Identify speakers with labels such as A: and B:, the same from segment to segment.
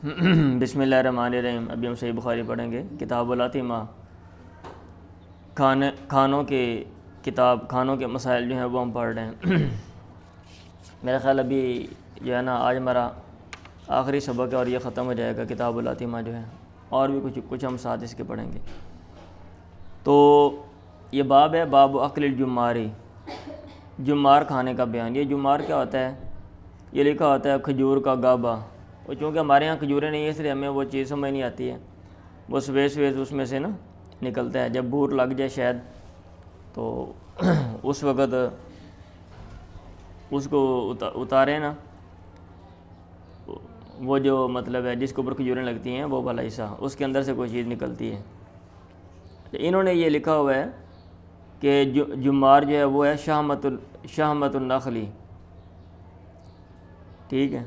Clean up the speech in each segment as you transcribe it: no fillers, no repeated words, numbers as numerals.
A: بسم اللہ الرحمن الرحیم۔ ابھی ہم صحیح بخاری پڑھیں گے۔ کتاب الاطعمہ، کھانوں کے مسائل جو ہیں وہ ہم پڑھ رہے ہیں۔ میرا خیال ابھی جو ہے نا آج ہمارا آخری سبق ہے اور یہ ختم ہو جائے گا کتاب الاطعمہ جو ہے، اور بھی کچھ ہم ساتھ اس کے پڑھیں گے۔ تو یہ باب ہے، باب اکل الجماری، جمار کھانے کا بیان۔ یہ جمار کیا ہوتا ہے؟ یہ لکھا ہوتا ہے کھجور کا گابا، اور چونکہ ہمارے یہاں کھجوریں نہیں ہیں اس لیے ہمیں وہ چیز سمجھ نہیں آتی ہے۔ وہ سویز اس میں سے نا نکلتا ہے، جب بھور لگ جائے شاید تو اس وقت اس کو اتارے نا، وہ جو مطلب ہے جس کے اوپر کھجوریں لگتی ہیں وہ والا حصہ، اس کے اندر سے کوئی چیز نکلتی ہے۔ انہوں نے یہ لکھا ہوا ہے کہ جمار جو ہے وہ ہے شہمت النخلی، ٹھیک ہے۔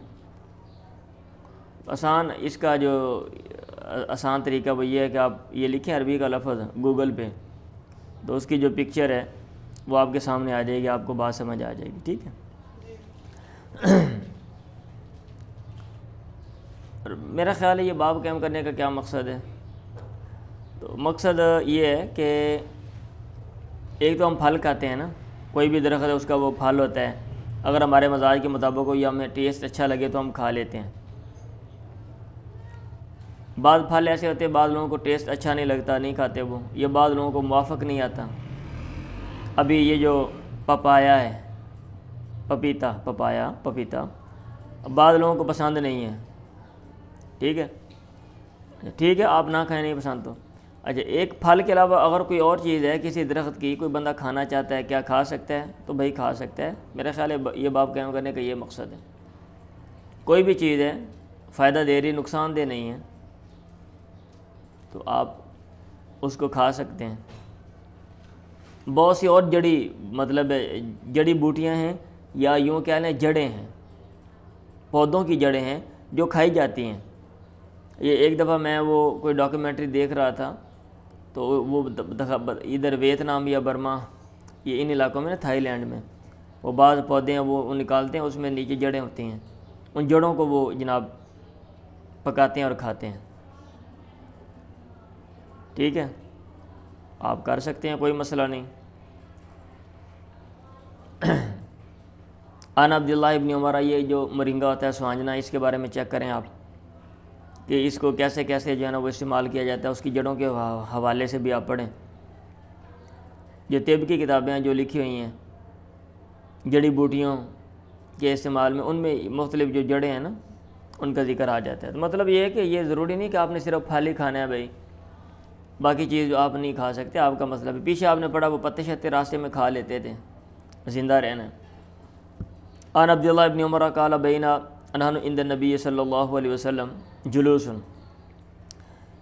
A: اس کا جو آسان طریقہ وہ یہ ہے کہ آپ یہ لکھیں عربی کا لفظ گوگل پہ، تو اس کی جو پکچر ہے وہ آپ کے سامنے آ جائے گی، آپ کو بات سمجھ آ جائے گی، ٹھیک ہے۔ میرا خیال ہے یہ باب قائم کرنے کا کیا مقصد ہے؟ تو مقصد یہ ہے کہ ایک تو ہم پھل کھاتے ہیں نا، کوئی بھی درخت ہے اس کا وہ پھل ہوتا ہے، اگر ہمارے مزاج کے مطابق ہو یا ہمیں ٹیسٹ اچھا لگے تو ہم کھا لیتے ہیں۔ بعض پھل ایسے ہوتے ہیں بعض لوگوں کو ٹیسٹ اچھا نہیں لگتا، نہیں کھاتے وہ، یہ بعض لوگوں کو موافق نہیں آتا۔ ابھی یہ جو پپایا ہے، پپیتا بعض لوگوں کو پسند نہیں ہے، ٹھیک ہے، آپ نہ کھائیں، نہیں پسند تو اچھا۔ ایک پھل کے علاوہ اگر کوئی اور چیز ہے کسی درخت کی، کوئی بندہ کھانا چاہتا ہے، کیا کھا سکتا ہے؟ تو بھائی کھا سکتا ہے۔ میرا خیال ہے یہ باب قائم کرنے کا یہ مقصد ہے۔ کوئی بھی چیز ہے فائدہ دے رہی، نقصان دہ نہیں ہے، تو آپ اس کو کھا سکتے ہیں۔ بہت سی اور جڑی بوٹیاں ہیں، یا یوں کہہ لیں جڑیں ہیں، پودوں کی جڑیں ہیں جو کھائی جاتی ہیں۔ یہ ایک دفعہ میں وہ کوئی ڈاکیومنٹری دیکھ رہا تھا، تو وہ ادھر ویتنام یا برما، یہ ان علاقوں میں نا، تھائی لینڈ میں، وہ بعض پودے ہیں وہ نکالتے ہیں، اس میں نیچے جڑیں ہوتی ہیں، ان جڑوں کو وہ جناب پکاتے ہیں اور کھاتے ہیں، ٹھیک ہے۔ آپ کر سکتے ہیں، کوئی مسئلہ نہیں۔ عن عبداللہ ابن عمر، یہ جو مرنگا ہوتا ہے سوانجنا، اس کے بارے میں چیک کریں آپ کہ اس کو کیسے جو ہے نا وہ استعمال کیا جاتا ہے، اس کی جڑوں کے حوالے سے بھی آپ پڑھیں۔ جو طب کی کتابیں ہیں جو لکھی ہوئی ہیں جڑی بوٹیوں کے استعمال میں، ان میں مختلف جو جڑیں ہیں نا ان کا ذکر آ جاتا ہے۔ تو مطلب یہ ہے کہ یہ ضروری نہیں کہ آپ نے صرف پھل ہی کھانا ہے بھائی، باقی چیز آپ نہیں کھا سکتے، آپ کا مطلب ہے۔ پیچھے آپ نے پڑھا وہ پتے شتے راستے میں کھا لیتے تھے، زندہ رہنا۔ عن عبداللہ ابن عمر قال بینا نحن عند النبی صلی اللہ علیہ وسلم جلوس،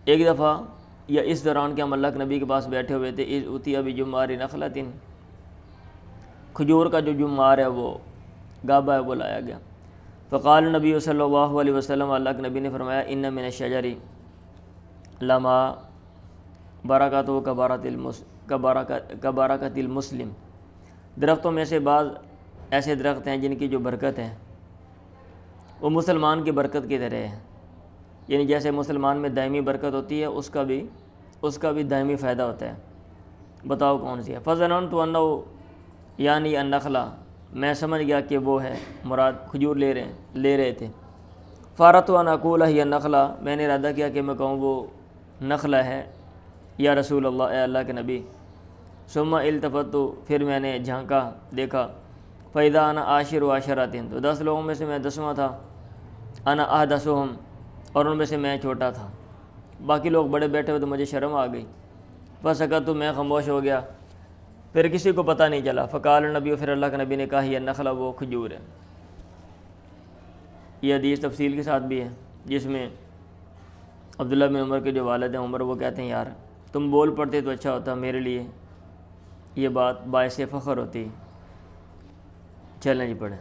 A: ایک دفعہ یا اس دوران کہ ہم اللہ کے نبی کے پاس بیٹھے ہوئے تھے، اذ اتی بجمار نخلۃ، کھجور کا جو جمار ہے وہ گابا ہے وہ لایا گیا۔ فقال نبی صلی اللہ علیہ وسلم، اللہ کے نبی نے فرمایا، ان من الشجر لما برکاتہ کبرکۃ المسلم، درختوں میں سے بعض ایسے درخت ہیں جن کی جو برکت ہے وہ مسلمان کی برکت کی طرح ہے، یعنی جیسے مسلمان میں دائمی برکت ہوتی ہے اس کا بھی دائمی فائدہ ہوتا ہے۔ بتاؤ کون سی ہے؟ فظننت انہ یعنی النخلہ، میں سمجھ گیا کہ وہ ہے مراد، کھجور لے رہے تھے۔ فارت ان اقول ہی النخلہ، میں نے ارادہ کیا کہ میں کہوں وہ نخلہ ہے یا رسول اللہ، اے اللہ کے نبی۔ ثم التفت، پھر میں نے جھانکا، دیکھا، فاذا انا عاشر عشرۃ، تو 10 لوگوں میں سے میں 10واں تھا، انا احدثهم، اور ان میں سے میں چھوٹا تھا، باقی لوگ بڑے بیٹھے ہوئے تو مجھے شرم آ گئی۔ فسکت، میں خاموش ہو گیا، پھر کسی کو پتہ نہیں چلا۔ فقال النبی، پھر اللہ کے نبی نے کہا، یہ نخلہ، وہ کھجور ہے۔ یہ حدیث تفصیل کے ساتھ بھی ہے، جس میں عبداللہ بن عمر کے جو والد ہیں عمر، وہ کہتے ہیں یار تم بول پڑتے تو اچھا ہوتا، میرے لیے یہ بات باعث فخر ہوتی۔ چلیں جی پڑھیں۔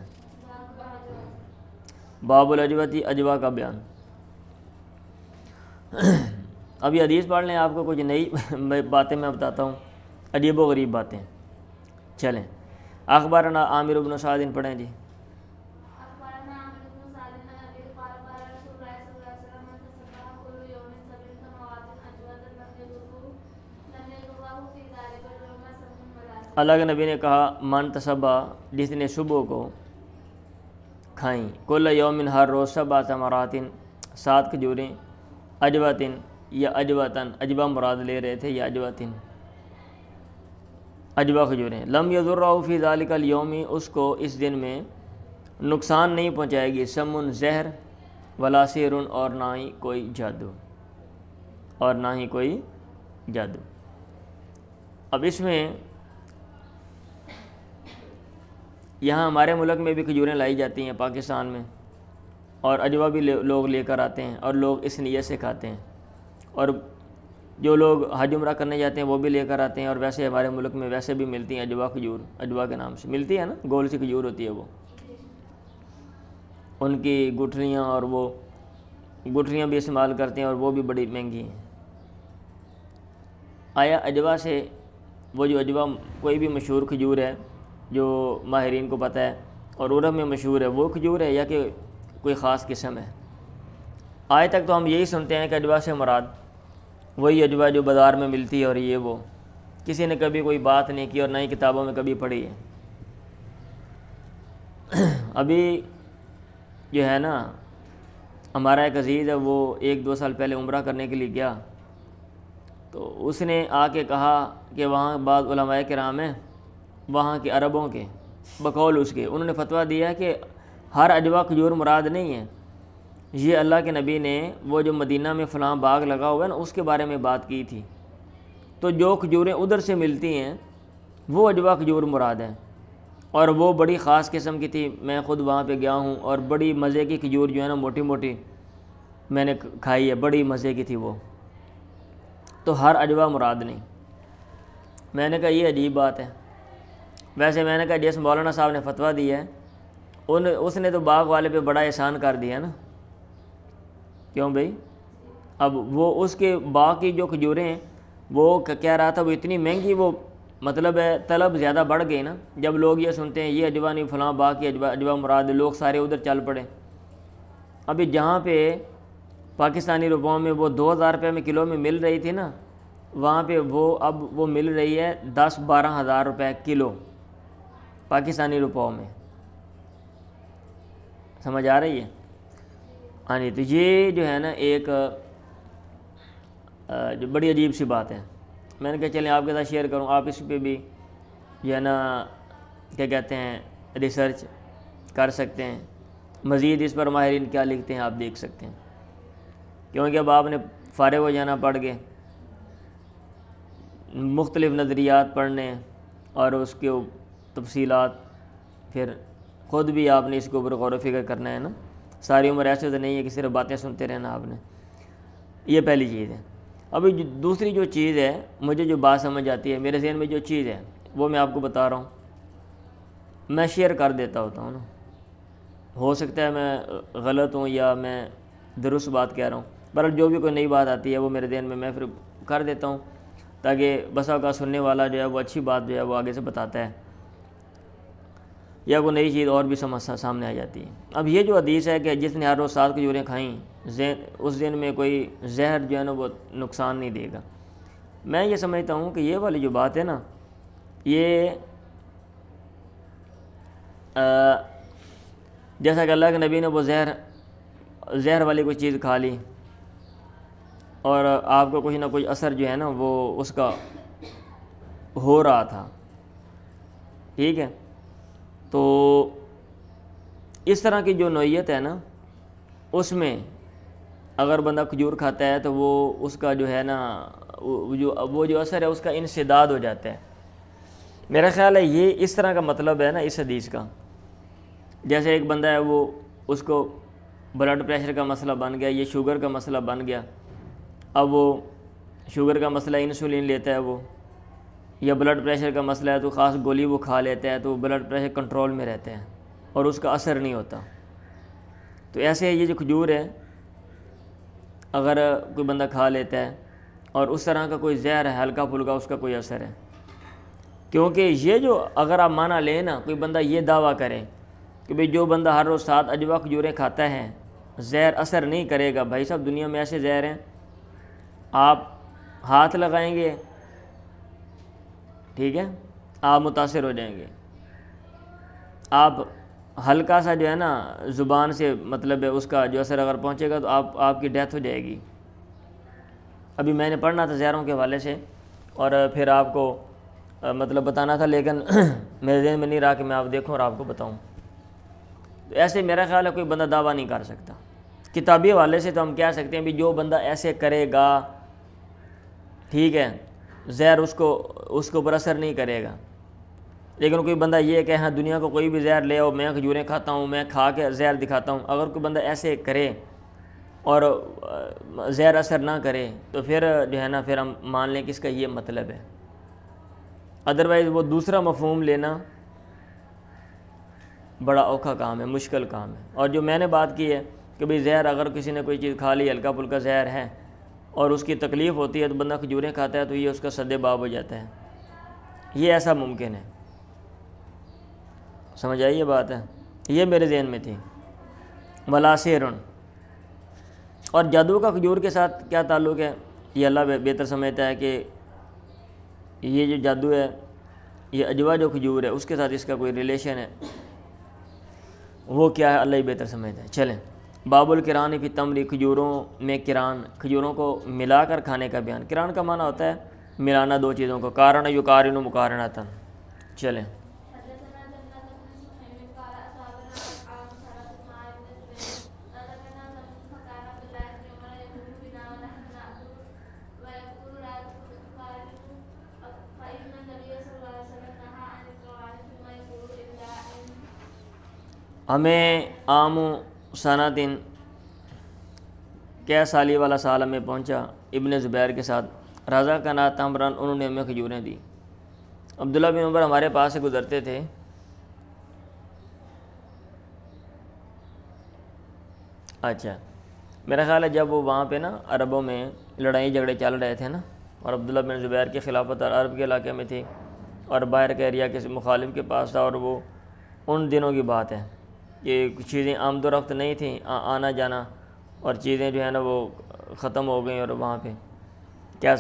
A: باب الاجوتی، اجوا کا بیان۔ ابھی حدیث پڑھ لیں، آپ کو کچھ نئی باتیں میں بتاتا ہوں، عجیب و غریب باتیں۔ چلیں، اخبارنا عامر بن سعد، پڑھیں جی۔ اللہ کے نبی نے کہا من تصبا، جس نے صبح کو کھائیں، کل یومن، ہر روز، 7 تمرات، 7 کھجوریں، اجوتن یا اجوتن، اجوا مراد لے رہے تھے، یا اجوتن، اجوا کھجوریں، لم یضرہ فی ذالک الیوم، اس کو اس دن میں نقصان نہیں پہنچائے گی، سمن، زہر، ولا سحر، اور نہ ہی کوئی جادو، اور نہ ہی کوئی جادو۔ اب اس میں یہاں ہمارے ملک میں بھی کھجوریں لائی جاتی ہیں، پاکستان میں، اور اجوا بھی لوگ لے کر آتے ہیں، اور لوگ اس نیت سے کھاتے ہیں، اور جو لوگ حج عمرہ کرنے جاتے ہیں وہ بھی لے کر آتے ہیں، اور ویسے ہمارے ملک میں ویسے بھی ملتی ہیں اجوا کھجور، اجوا کے نام سے ملتی ہے نا، گول سی کھجور ہوتی ہے وہ، ان کی گٹھلیاں، اور وہ گٹھلیاں بھی استعمال کرتے ہیں، اور وہ بھی بڑی مہنگی ہیں۔ آیا اجوا سے، وہ جو اجوا کوئی بھی مشہور کھجور ہے جو ماہرین کو پتہ ہے اور عرب میں مشہور ہے، وہ کھجور ہے یا کہ کوئی خاص قسم ہے؟ آج تک تو ہم یہی سنتے ہیں کہ اجوا سے مراد وہی اجوا جو بازار میں ملتی ہے، اور یہ وہ، کسی نے کبھی کوئی بات نہیں کی اور نہ ہی کتابوں میں کبھی پڑھی ہے۔ ابھی جو ہے نا، ہمارا ایک عزیز ہے، وہ 1-2 سال پہلے عمرہ کرنے کے لیے گیا، تو اس نے آ کے کہا کہ وہاں بعض علماء کرام ہیں وہاں کے عربوں کے، بقول اس کے، انہوں نے فتویٰ دیا کہ ہر اجوا کھجور مراد نہیں ہے، یہ اللہ کے نبی نے وہ جو مدینہ میں فلاں باغ لگا ہوا ہے نا، اس کے بارے میں بات کی تھی، تو جو کھجوریں ادھر سے ملتی ہیں وہ اجوا کھجور مراد ہے، اور وہ بڑی خاص قسم کی تھی۔ میں خود وہاں پہ گیا ہوں، اور بڑی مزے کی کھجور جو ہے نا، موٹی موٹی میں نے کھائی ہے، بڑی مزے کی تھی وہ، تو ہر اجوا مراد نہیں۔ میں نے کہا یہ عجیب بات ہے۔ ویسے میں نے کہا جس مولانا صاحب نے فتویٰ دیا ہے اس نے تو باغ والے پہ بڑا احسان کر دیا نا، کیوں بھائی؟ اب وہ اس کے باغ کی جو کھجوریں ہیں وہ کہہ رہا تھا وہ اتنی مہنگی، وہ مطلب ہے طلب زیادہ بڑھ گئی نا، جب لوگ یہ سنتے ہیں یہ اجوا نہیں فلاں باغ کی اجوا مراد، لوگ سارے ادھر چل پڑے۔ ابھی جہاں پہ پاکستانی روپوں میں وہ 2000 روپے میں کلو میں مل رہی تھی نا، وہاں پہ اب وہ مل رہی ہے 10-12 ہزار روپے کلو پاکستانی روپوں میں، سمجھ آ رہی ہے؟ ہاں جی، تو یہ جو ہے نا ایک جو بڑی عجیب سی بات ہے، میں نے کہا چلیں آپ کے ساتھ شیئر کروں، آپ اس پہ بھی جو ہے نا کیا کہتے ہیں ریسرچ کر سکتے ہیں، مزید اس پر ماہرین کیا لکھتے ہیں آپ دیکھ سکتے ہیں، کیونکہ اب آپ نے فارغ ہو جانا پڑھ کے مختلف نظریات پڑھنے اور اس کے تفصیلات، پھر خود بھی آپ نے اس کے اوپر غور و فکر کرنا ہے نا، ساری عمر ایسے تو نہیں ہے کہ صرف باتیں سنتے رہنا آپ نے۔ یہ پہلی چیز ہے۔ ابھی دوسری جو چیز ہے، مجھے جو بات سمجھ آتی ہے، میرے ذہن میں جو چیز ہے وہ میں آپ کو بتا رہا ہوں، میں شیئر کر دیتا ہوتا ہوں نا، ہو سکتا ہے میں غلط ہوں یا میں درست بات کہہ رہا ہوں، پر جو بھی کوئی نئی بات آتی ہے وہ میرے ذہن میں پھر کر دیتا ہوں، تاکہ بسا کا سننے والا جو ہے وہ اچھی بات جو ہے وہ آگے سے بتاتا ہے، یا کوئی نئی چیز اور بھی سمجھ سامنے آ جاتی ہے۔ اب یہ جو حدیث ہے کہ جس نے ہر روز 7 کھجوریں کھائیں اس دن میں کوئی زہر جو ہے نا وہ نقصان نہیں دے گا، میں یہ سمجھتا ہوں کہ یہ والی جو بات ہے نا، یہ جیسا کہ اللہ کے نبی نے وہ زہر والی کوئی چیز کھا لی اور آپ کو کچھ نہ کچھ اثر جو ہے نا وہ اس کا ہو رہا تھا، ٹھیک ہے، تو اس طرح کی جو نوعیت ہے نا، اس میں اگر بندہ کھجور کھاتا ہے تو وہ اس کا جو ہے نا وہ جو اثر ہے اس کا انسداد ہو جاتا ہے۔ میرا خیال ہے یہ اس طرح کا مطلب ہے نا اس حدیث کا، جیسے ایک بندہ ہے وہ اس کو بلڈ پریشر کا مسئلہ بن گیا، یہ شوگر کا مسئلہ بن گیا، اب وہ شوگر کا مسئلہ انسولین لیتا ہے وہ، یا بلڈ پریشر کا مسئلہ ہے تو خاص گولی وہ کھا لیتا ہے تو بلڈ پریشر کنٹرول میں رہتا ہے اور اس کا اثر نہیں ہوتا۔ تو ایسے یہ جو کھجور ہے اگر کوئی بندہ کھا لیتا ہے اور اس طرح کا کوئی زہر ہے ہلکا پھلکا اس کا کوئی اثر ہے، کیونکہ یہ جو اگر آپ مانا لیں نا، کوئی بندہ یہ دعویٰ کرے کہ بھئی جو بندہ ہر روز 7 اجوا کھجوریں کھاتا ہے زہر اثر نہیں کرے گا، بھائی صاحب دنیا میں ایسے زہر ہیں آپ ہاتھ لگائیں گے، ٹھیک ہے، آپ متاثر ہو جائیں گے. آپ ہلکا سا جو ہے نا زبان سے مطلب ہے اس کا جو اثر اگر پہنچے گا تو آپ کی ڈیتھ ہو جائے گی. ابھی میں نے پڑھنا تھا زہروں کے حوالے سے اور پھر آپ کو مطلب بتانا تھا، لیکن میرے ذہن میں نہیں رہا کہ میں آپ دیکھوں اور آپ کو بتاؤں. تو ایسے میرا خیال ہے کوئی بندہ دعویٰ نہیں کر سکتا. کتابی حوالے سے تو ہم کہہ سکتے ہیں بھی جو بندہ ایسے کرے گا ٹھیک ہے زہر اس کو اوپر اثر نہیں کرے گا. لیکن کوئی بندہ یہ کہ ہاں دنیا کو کوئی بھی زہر لے آؤ، میں کھجوریں کھاتا ہوں، میں کھا کے زہر دکھاتا ہوں، اگر کوئی بندہ ایسے کرے اور زہر اثر نہ کرے تو پھر جو ہے نا پھر ہم مان لیں کہ اس کا یہ مطلب ہے. ادروائز وہ دوسرا مفہوم لینا بڑا اوکھا کام ہے، مشکل کام ہے. اور جو میں نے بات کی ہے کہ بھئی زہر اگر کسی نے کوئی چیز کھا لی، ہلکا پھلکا زہر ہے اور اس کی تکلیف ہوتی ہے تو بندہ کھجوریں کھاتا ہے تو یہ اس کا سد باب ہو جاتا ہے. یہ ایسا ممکن ہے. سمجھ آئی یہ بات ہے؟ یہ میرے ذہن میں تھی. ولا سحرن، اور جادو کا کھجور کے ساتھ کیا تعلق ہے یہ اللہ بہتر سمجھتا ہے کہ یہ جو جادو ہے یہ اجوا جو کھجور ہے اس کے ساتھ اس کا کوئی ریلیشن ہے، وہ کیا ہے اللہ ہی بہتر سمجھتا ہے. چلیں، باب القران فی تمر، کھجوروں میں قران، کھجوروں کو ملا کر کھانے کا بیان. قران کا معنی ہوتا ہے ملانا دو چیزوں کو، قارن یقارن مقارنۃ. چلیں، ہمیں عام سنتن کیا سالی والا سال ہمیں پہنچا ابن زبیر کے ساتھ، رضا کا نا تمرن، انہوں نے ہمیں کھجوریں دی. عبداللہ بن عمر ہمارے پاس سے گزرتے تھے. اچھا، میرا خیال ہے جب وہ وہاں پہ نا عربوں میں لڑائی جھگڑے چل رہے تھے نا اور عبداللہ بن زبیر کی خلافت عرب کے علاقے میں تھی اور باہر کے ایریا کے مخالف کے پاس تھا، اور وہ ان دنوں کی بات ہے کہ کچھ چیزیں آمد و رفت نہیں تھیں، آنا جانا، اور چیزیں جو ہے نا وہ ختم ہو گئیں اور وہاں پہ کیا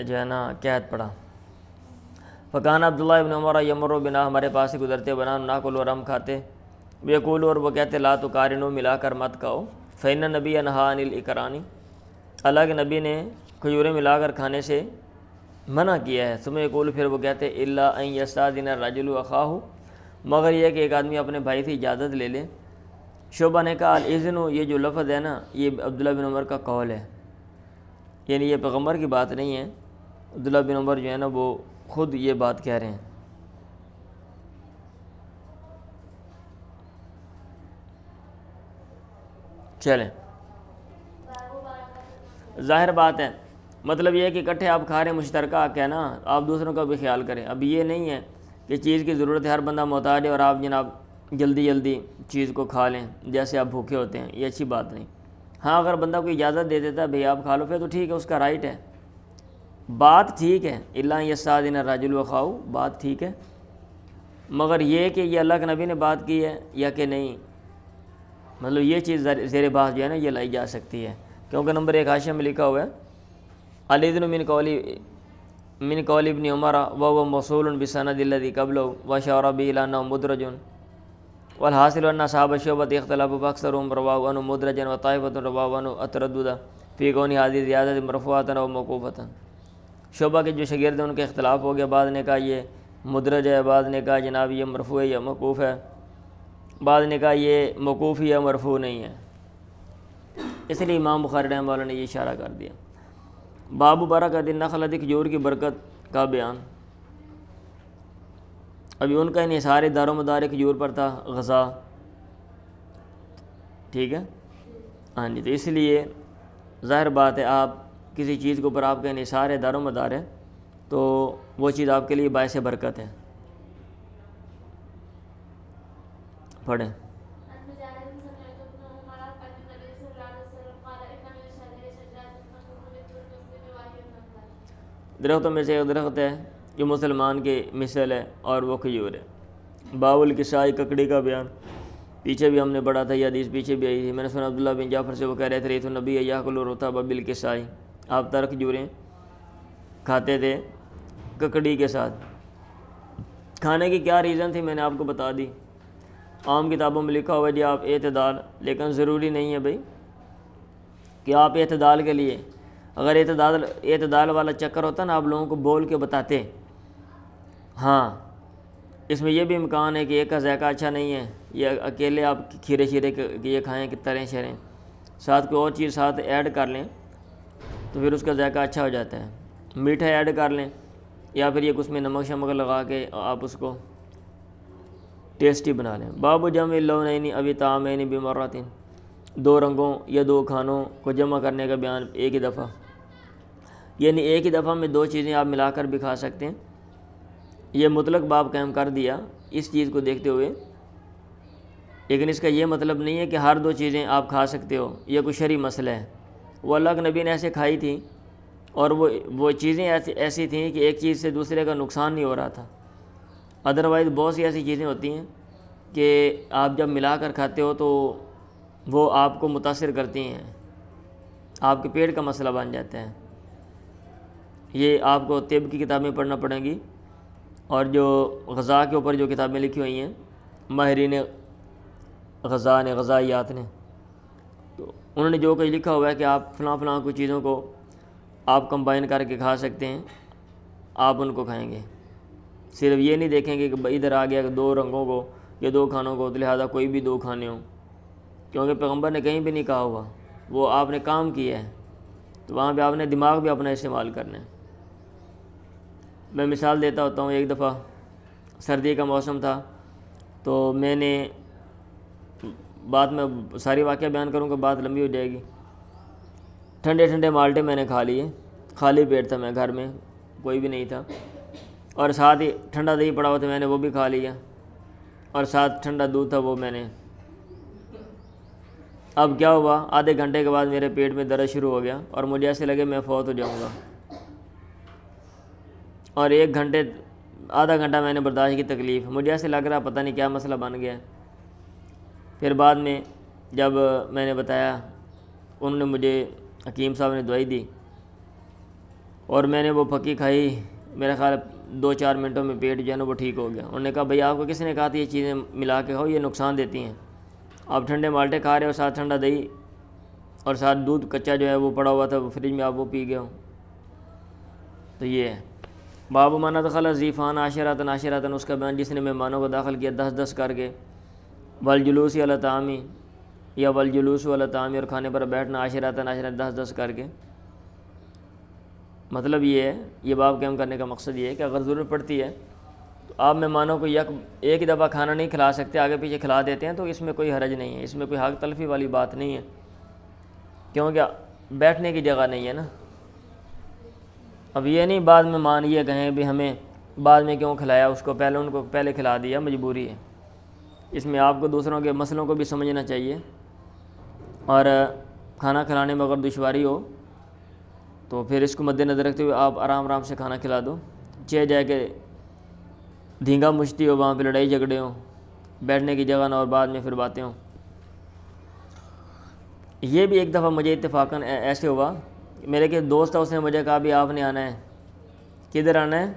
A: جو ہے نا قحط پڑا. فکان عبداللہ ابن عمر یمر بنا، ہمارے پاس سے گزرتے بنا ناکل اور ہم کھاتے، یقول، اور وہ کہتے لا تقارنوا، ملا کر مت کھاؤ، فإن نبی نہا عن الاقران، اللہ کے نبی نے کھجوریں ملا کر کھانے سے منع کیا ہے. ثم یقول، پھر وہ کہتے الا ان یستاذن الرجل اخاہ، مگر یہ کہ ایک آدمی اپنے بھائی سے اجازت لے لے. شعبہ نے کہا الاذن، یہ جو لفظ ہے نا یہ عبداللہ بن عمر کا قول ہے، یعنی یہ پیغمبر کی بات نہیں ہے. عبداللہ بن عمر جو ہے نا وہ خود یہ بات کہہ رہے ہیں. چلیں، ظاہر بات ہے، مطلب یہ ہے کہ اکٹھے آپ کھا رہے ہیں، مشترکہ کیا نا، آپ دوسروں کا بھی خیال کریں. اب یہ نہیں ہے کہ چیز کی ضرورت ہے، ہر بندہ محتاج ہے اور آپ جناب جلدی چیز کو کھا لیں جیسے آپ بھوکے ہوتے ہیں، یہ اچھی بات نہیں. ہاں اگر بندہ کوئی اجازت دے دیتا ہے بھئی آپ کھا لو پھر تو ٹھیک ہے، اس کا رائٹ ہے، بات ٹھیک ہے. الا یستاذن الرجل اخاہ، بات ٹھیک ہے، مگر یہ کہ یہ اللہ کے نبی نے بات کی ہے یا کہ نہیں، مطلب یہ چیز زیر بحث جو ہے نا یہ لائی جا سکتی ہے. کیونکہ نمبر 1 حاشیہ میں لکھا ہوا ہے الاذن من قول ابن عمر وهو موصول بسند الذي قبله واشار به الى انه مدرج، والحاصل ان اصحاب الشعبة اختلفوا فاكثرهم رواه عنه مدرجا وطائفة رواه عنه التردد في كون هذه زيادة مرفوعة او موقوفة. شعبہ کے جو شاگرد ہیں ان کے اختلاف ہو گیا، بعض نے کہا یہ مدرج ہے، بعض نے کہا جناب یہ مرفوع ہے یا موقوف ہے، بعض نے کہا یہ موقوف یا مرفوع نہیں ہے. اس لیے امام بخاری رحمہ اللہ نے یہ اشارہ کر دیا. باب برکت النخلۃ، کھجور کی برکت کا بیان. ابھی ان کا انحصار دار و مدار کھجور پر تھا، غذا، ٹھیک ہے ہاں جی. تو اس لیے ظاہر بات ہے آپ کسی چیز کے اوپر آپ کا انحصار ہے، دار و مدار ہے، تو وہ چیز آپ کے لیے باعث برکت ہے. پڑھیں. درختوں میں سے ایک درخت ہے جو مسلمان کے مثل ہے اور وہ کھجور ہے. باب الکسائی، ککڑی کا بیان. پیچھے بھی ہم نے پڑھا تھا، یہ حدیث پیچھے بھی آئی تھی. میں نے سنا عبداللہ بن جعفر سے، وہ کہہ رہے تھے ریت النبی یاکل الرطب بالکسائی، آپ تر کھجوریں کھاتے تھے ککڑی کے ساتھ. کھانے کی کیا ریزن تھی میں نے آپ کو بتا دی. عام کتابوں میں لکھا ہوا ہے جی آپ اعتدال، لیکن ضروری نہیں ہے بھائی کہ آپ اعتدال کے لیے، اگر اعتدال والا چکر ہوتا نا آپ لوگوں کو بول کے بتاتے. ہاں اس میں یہ بھی امکان ہے کہ ایک کا ذائقہ اچھا نہیں ہے، یہ اکیلے آپ کھیرے شیرے یہ کھائیں کہ تریں شریں، ساتھ کوئی اور چیز ساتھ ایڈ کر لیں تو پھر اس کا ذائقہ اچھا ہو جاتا ہے. میٹھا ایڈ کر لیں یا پھر یہ اس میں نمک شمک لگا کے آپ اس کو ٹیسٹی بنا لیں. باب جمع اللونین ابی طعامین بمرۃ، دو رنگوں یا دو کھانوں کو جمع کرنے کا بیان ایک ہی دفعہ، یعنی ایک ہی دفعہ میں دو چیزیں آپ ملا کر بھی کھا سکتے ہیں. یہ مطلق باب قائم کر دیا اس چیز کو دیکھتے ہوئے، لیکن اس کا یہ مطلب نہیں ہے کہ ہر دو چیزیں آپ کھا سکتے ہو، یہ کوئی شرعی مسئلہ ہے. وہ اللہ کے نبی نے ایسے کھائی تھی اور وہ چیزیں ایسی تھیں کہ ایک چیز سے دوسرے کا نقصان نہیں ہو رہا تھا. ادروائز بہت سی ایسی چیزیں ہوتی ہیں کہ آپ جب ملا کر کھاتے ہو تو وہ آپ کو متاثر کرتی ہیں، آپ کے پیٹ کا مسئلہ بن جاتا ہے. یہ آپ کو طب کی کتابیں پڑھنا پڑیں گی، اور جو غذا کے اوپر جو کتابیں لکھی ہوئی ہیں ماہرین غذا نے، غذائیات نے، تو انہوں نے جو کچھ لکھا ہوا ہے کہ آپ فلاں فلاں کچھ چیزوں کو آپ کمبائن کر کے کھا سکتے ہیں، آپ ان کو کھائیں گے. صرف یہ نہیں دیکھیں گے کہ ادھر آ گیا کہ دو رنگوں کو یا دو کھانوں کو لہذا کوئی بھی دو کھانے ہوں، کیونکہ پیغمبر نے کہیں بھی نہیں کہا ہوا، وہ آپ نے کام کیا ہے تو وہاں پہ آپ نے دماغ بھی اپنا استعمال کرنا ہے. میں مثال دیتا ہوتا ہوں. ایک دفعہ سردی کا موسم تھا تو میں نے، بعد میں ساری واقعہ بیان کروں کہ بات لمبی ہو جائے گی. ٹھنڈے ٹھنڈے مالٹے میں نے کھا لیے، خالی پیٹ تھا، میں گھر میں کوئی بھی نہیں تھا، اور ساتھ ہی ٹھنڈا دہی پڑا ہوا تھا، میں نے وہ بھی کھا لیا، اور ساتھ ٹھنڈا دودھ تھا وہ میں نے. اب کیا ہوا، آدھے گھنٹے کے بعد میرے پیٹ میں درد شروع ہو گیا اور مجھے ایسے لگے میں فوت ہو جاؤں گا. اور آدھا گھنٹہ میں نے برداشت کی تکلیف، مجھے ایسے لگ رہا پتہ نہیں کیا مسئلہ بن گیا. پھر بعد میں جب میں نے بتایا، انہوں نے مجھے، حکیم صاحب نے دوائی دی اور میں نے وہ پھکی کھائی، میرا خیال 2-4 منٹوں میں پیٹ جو ہے نا وہ ٹھیک ہو گیا. انہوں نے کہا بھئی آپ کو کس نے کہا تھا یہ چیزیں ملا کے کھاؤ، یہ نقصان دیتی ہیں. آپ ٹھنڈے مالٹے کھا رہے ہو، ساتھ ٹھنڈا دہی اور ساتھ دودھ کچا جو ہے وہ پڑا ہوا تھا فریج میں، آپ وہ پی گئے ہو. تو یہ ہے باب من ادخل ضیفان عاشرۃ عاشرۃ، اس کا بیان جس نے مہمانوں کو داخل کیا 10 کر کے. والجلوس علی الطعام، یا والجلوس علی الطعام، اور کھانے پر بیٹھنا عاشرۃ 10 کر کے. مطلب یہ ہے، یہ باب قائم کرنے کا مقصد یہ ہے کہ اگر ضرورت پڑتی ہے تو آپ مہمانوں کو ایک ہی دفعہ کھانا نہیں کھلا سکتے، آگے پیچھے کھلا دیتے ہیں تو اس میں کوئی حرج نہیں ہے، اس میں کوئی حق تلفی والی بات نہیں ہے، کیونکہ بیٹھنے کی جگہ نہیں ہے نا. اب یہ نہیں بعد میں مان یہ کہیں بھی ہمیں بعد میں کیوں کھلایا، اس کو ان کو پہلے کھلا دیا، مجبوری ہے. اس میں آپ کو دوسروں کے مسئلوں کو بھی سمجھنا چاہیے، اور کھانا کھلانے میں اگر دشواری ہو تو پھر اس کو مد نظر رکھتے ہوئے آپ آرام سے کھانا کھلا دو. چہ جائے کہ دھینگا مشتی ہو، وہاں پہ لڑائی جھگڑے ہوں، بیٹھنے کی جگہ نہ اور بعد میں پھر باتیں ہوں. یہ بھی ایک دفعہ مجھے اتفاقاً ایسے ہوا، میرے کے دوست تھا، اس نے مجھے کہا بھی آپ نے آنا ہے. کدھر آنا ہے؟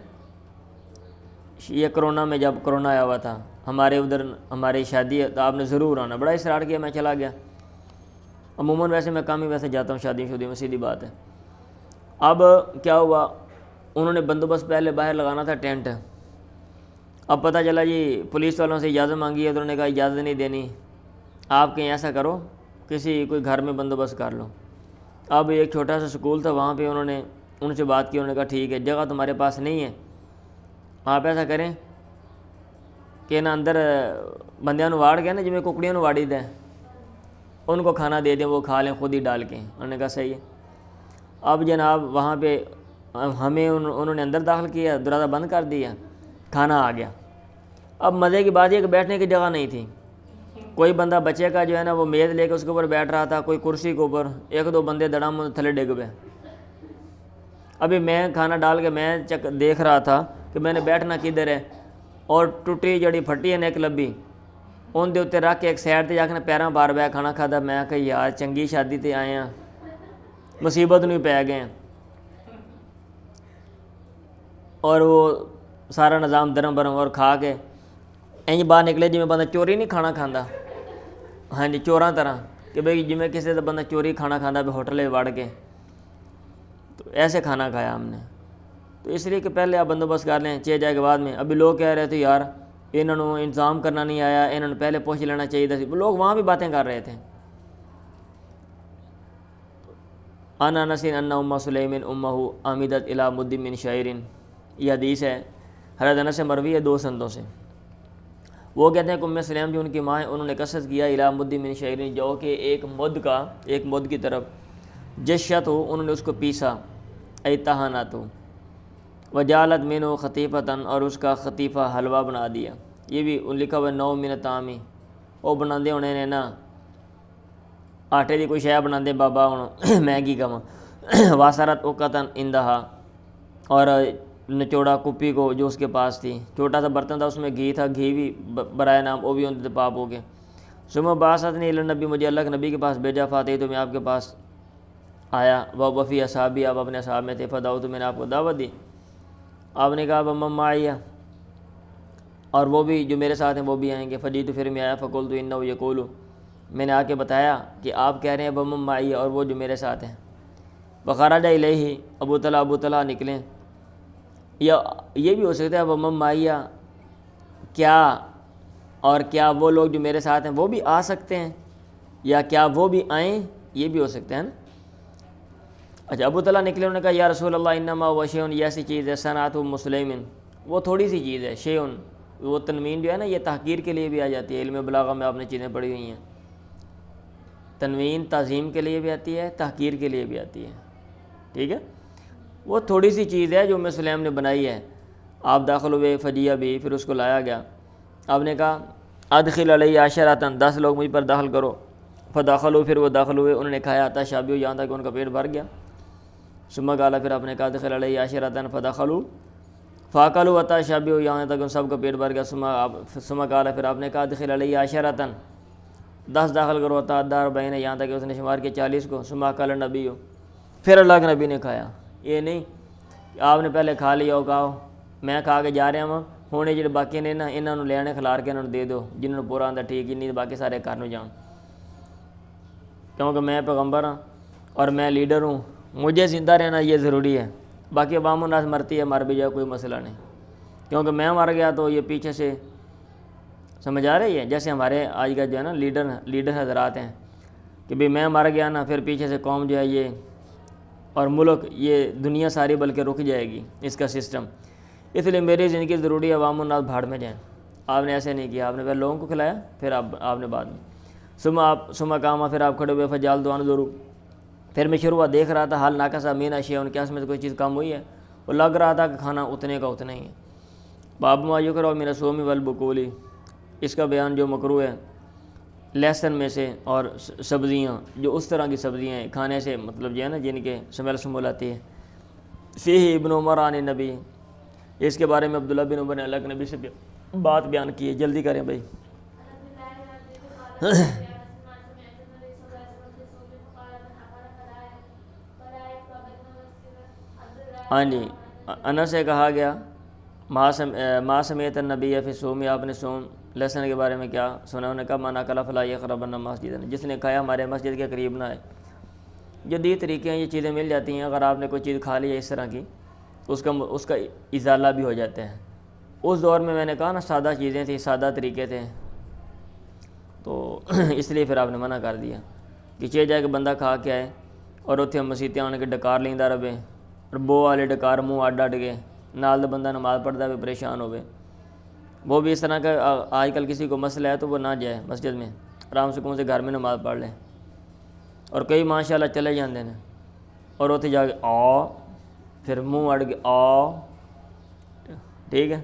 A: یہ کرونا میں، جب کرونا آیا ہوا تھا ہمارے ادھر، ہماری شادی ہے تو آپ نے ضرور آنا. بڑا اصرار کیا، میں چلا گیا. عموماً ویسے میں کام ہی ویسے جاتا ہوں شادی میں، سیدھی بات ہے. اب کیا ہوا، انہوں نے بندوبست پہلے باہر لگانا تھا ٹینٹ. اب پتہ چلا جی پولیس والوں سے اجازت مانگی ہے تو انہوں نے کہا اجازت نہیں دینی، آپ کہیں ایسا کرو کوئی گھر میں بندوبست کر لو. اب ایک چھوٹا سا سکول تھا، وہاں پہ انہوں نے ان سے بات کی، انہوں نے کہا ٹھیک ہے، جگہ تمہارے پاس نہیں ہے، آپ ایسا کریں کہ نا اندر بندیاں نو واڑ گیا نا، جی میں ککڑیاں نو واڑی دیں، ان کو کھانا دے دیں، وہ کھا لیں خود ہی ڈال کے. انہوں نے کہا صحیح ہے. اب جناب وہاں پہ ہمیں انہوں نے اندر داخل کیا، دروازہ بند کر دیا، کھانا آ گیا. اب مزے کی بات یہ کہ بیٹھنے کی جگہ نہیں تھی. کوئی بندہ بچے کا جو ہے نا وہ میز لے کے اس کے اوپر بیٹھ رہا تھا، کوئی کرسی کے اوپر، 1-2 بندے دڑام تھلے ڈگ پہ. ابھی میں کھانا ڈال کے میں دیکھ رہا تھا کہ میں نے بیٹھنا کدھر ہے، اور ٹوٹی جڑی پھٹی ہے نا ایک لبی، ان دے اتنے رکھ کے ایک سائڈ تے جا کے پیراں بار بہ کھانا کھادا. میں کہ یار چنگی شادی تے آئے ہیں، مصیبت نہیں پی گئے. اور وہ سارا نظام درم برم اور کھا کے انج باہر نکلے جی میں بندہ چوری نہیں کھانا کھانا، ہاں جی چوراں طرح کہ بھئی جی میں کسی کا بندہ چوری کھانا کھانا بھی ہوٹل وڑ کے، تو ایسے کھانا کھایا ہم نے۔ تو اس لیے کہ پہلے آپ بندوبست کر لیں 6 جائے کے بعد میں۔ ابھی لوگ کہہ رہے تھے یار انہوں نے انتظام کرنا نہیں آیا، انہوں نے پہلے پوچھ لینا چاہیے تھا، لوگ وہاں بھی باتیں کر رہے تھے۔ ان انس ان ام سلیم امہ عمدت الی مد من شعیر، یہ حدیث ہے حضرت انس سے مروی ہے 2 سندوں سے۔ وہ کہتے ہیں کہ ام سلیم جو ان کی ماں ہیں انہوں نے قصد کیا الی مد من شعیر، جو کہ ایک مد کی طرف جشت ہو، انہوں نے اس کو پیسا، ایتہانت ہو، وجالت منہ خطیفتن، اور اس کا خطیفہ حلوہ بنا دیا۔ یہ بھی لکھا ہوا 9 من طعامی، وہ بنا دے انہیں نے نا آٹے دی کوئی شے بنا دے بابا ہوں میں کی کہاں، واسرت اوقتن اندہا، اور نچوڑا کپی کو جو اس کے پاس تھی، چھوٹا سا برتن تھا اس میں گھی تھا، گھی بھی برائے نام وہ بھی ان سے پاپ ہو گئے۔ ثم بعثتنی الی النبی، مجھے اللہ کے نبی کے پاس بھیجا، فاتح تو میں آپ کے پاس آیا، وفی اصحابی، آپ اپنے اصحاب میں تھے، فدعوت، میں نے آپ کو دعوت دی، آپ نے کہا ومن معی، اور وہ بھی جو میرے ساتھ ہیں وہ بھی آئیں گے، فجیت، پھر میں آیا، فقلت انہ یقول، میں نے آ کے بتایا کہ آپ کہہ رہے ہیں ومن معی، اور وہ جو میرے ساتھ ہیں۔ فخرج الیہ، ابو طلحہ نکلیں، یا یہ بھی ہو سکتا ہے ومن معی کیا، اور کیا وہ لوگ جو میرے ساتھ ہیں وہ بھی آ سکتے ہیں، یا کیا وہ بھی آئیں، یہ بھی ہو سکتا ہے نا۔ اچھا، ابو طلحہ نکلے، انہوں نے کہا یا رسول اللہ انما هو شیء، یہ ایسی چیز ہے صنعت مسلم، وہ تھوڑی سی چیز ہے، شیء، وہ تنوین جو ہے نا یہ تحقیر کے لیے بھی آ جاتی ہے، علم بلاغہ میں آپ نے چیزیں پڑھی ہوئی ہیں، تنوین تعظیم کے لیے بھی آتی ہے، تحقیر کے لیے بھی آتی ہے، ٹھیک ہے، وہ تھوڑی سی چیز ہے جو ام سلیم نے بنائی ہے۔ آپ داخل ہوئے، فجیہ بھی، پھر اس کو لایا گیا، آپ نے کہا ادخل علیہ عشرۃ، 10 لوگ مجھ پر داخل کرو، فداخلوا، پھر وہ داخل ہوئے، انہوں نے کھایا تھا شابیو، یہاں تک ان کا پیٹ بھر گیا۔ ثم قال، پھر آپ نے کہا ادخل علیہ عشرۃ فداخلوا فاکلوا حتی شابیو، یہاں تک ان سب کا پیٹ بھر گیا۔ ثم قال، پھر آپ نے کہا ادخل علیہ عشرۃ، 10 داخل کرو، حتی ادار بین، یہاں تک کہ اس نے شمار کیا 40 کو۔ ثم قال النبی، پھر اللہ کے نبی نے کھایا، یہ نہیں کہ آپ نے پہلے کھا لیا ہو، کہا میں کھا کے جا رہا ہوں، ہونے جڑے باقی نے نا انہوں نے لینے کھلار کے انہوں نے دے دو، جنہوں نے پورا آتا ٹھیک، نہیں باقی سارے گھر میں جان، کیونکہ میں پیغمبر ہوں اور میں لیڈر ہوں، مجھے زندہ رہنا یہ ضروری ہے، باقی عوام الناس مرتی ہے، مر بھی جائے کوئی مسئلہ نہیں، کیونکہ میں مر گیا تو یہ پیچھے سے سمجھ آ رہی ہے، جیسے ہمارے آج کا جو ہے نا لیڈر حضرات ہیں کہ بھئی میں مر گیا نا، پھر پیچھے سے قوم جو ہے یہ اور ملک، یہ دنیا ساری بلکہ رک جائے گی، اس کا سسٹم، اس لیے میری زندگی ضروری ہے، عوام الناس بھاڑ میں جائیں۔ آپ نے ایسے نہیں کیا، آپ نے پہلے لوگوں کو کھلایا، پھر آپ نے بعد میں ثم قام، پھر آپ کھڑے ہوئے، فجعلت انظر، پھر میں شروع دیکھ رہا تھا، حال ناقص من اشیاء، ان کے اس میں سے کوئی چیز کم ہوئی ہے، وہ لگ رہا تھا کہ کھانا اتنے کا اتنا ہی ہے۔ باب ما یکرہ من الصوم والبقول، اس کا بیان جو مکروہ ہے لہسن میں سے اور سبزیاں، جو اس طرح کی سبزیاں ہیں کھانے سے مطلب جو ہے نا جن کے سمیل سمول آتی ہے۔ فیہ ابن عمر عن النبی، اس کے بارے میں عبداللہ بن عمر نے اللہ کے نبی سے بات بیان کی ہے، جلدی کریں بھائی۔ ہاں جی، انس سے کہا گیا ما سمیت النبی فی الصوم، آپ نے صوم لہسن کے بارے میں کیا سنا؟ انہوں نے کہا من اکل فلا یقربن مسجدنا، جس نے کھایا ہمارے مسجد کے قریب نہ آئے۔ جدید طریقے ہیں، یہ چیزیں مل جاتی ہیں، اگر آپ نے کوئی چیز کھا لی ہے اس طرح کی اس کا ازالہ بھی ہو جاتا ہے۔ اس دور میں نے کہا نا سادہ چیزیں تھیں، سادہ طریقے تھے، تو اس لیے پھر آپ نے منع کر دیا کہ چے جائے کہ بندہ کھا کے آئے اور اتنے مسیتیں آنے کے ڈکار لیندا رہے، اور بو والے ڈکار منہ اڈ گئے، نال دا بندہ نماز پڑھتا بھی پریشان ہوئے، وہ بھی اس طرح کا آج کل کسی کو مسئلہ ہے تو وہ نہ جائے مسجد میں، آرام سے کون سے گھر میں نماز پڑھ لیں، اور کئی ماشاءاللہ چلے جاندے ہیں اور اتنے جا کے پھر منہ اڑ کے ٹھیک ہے،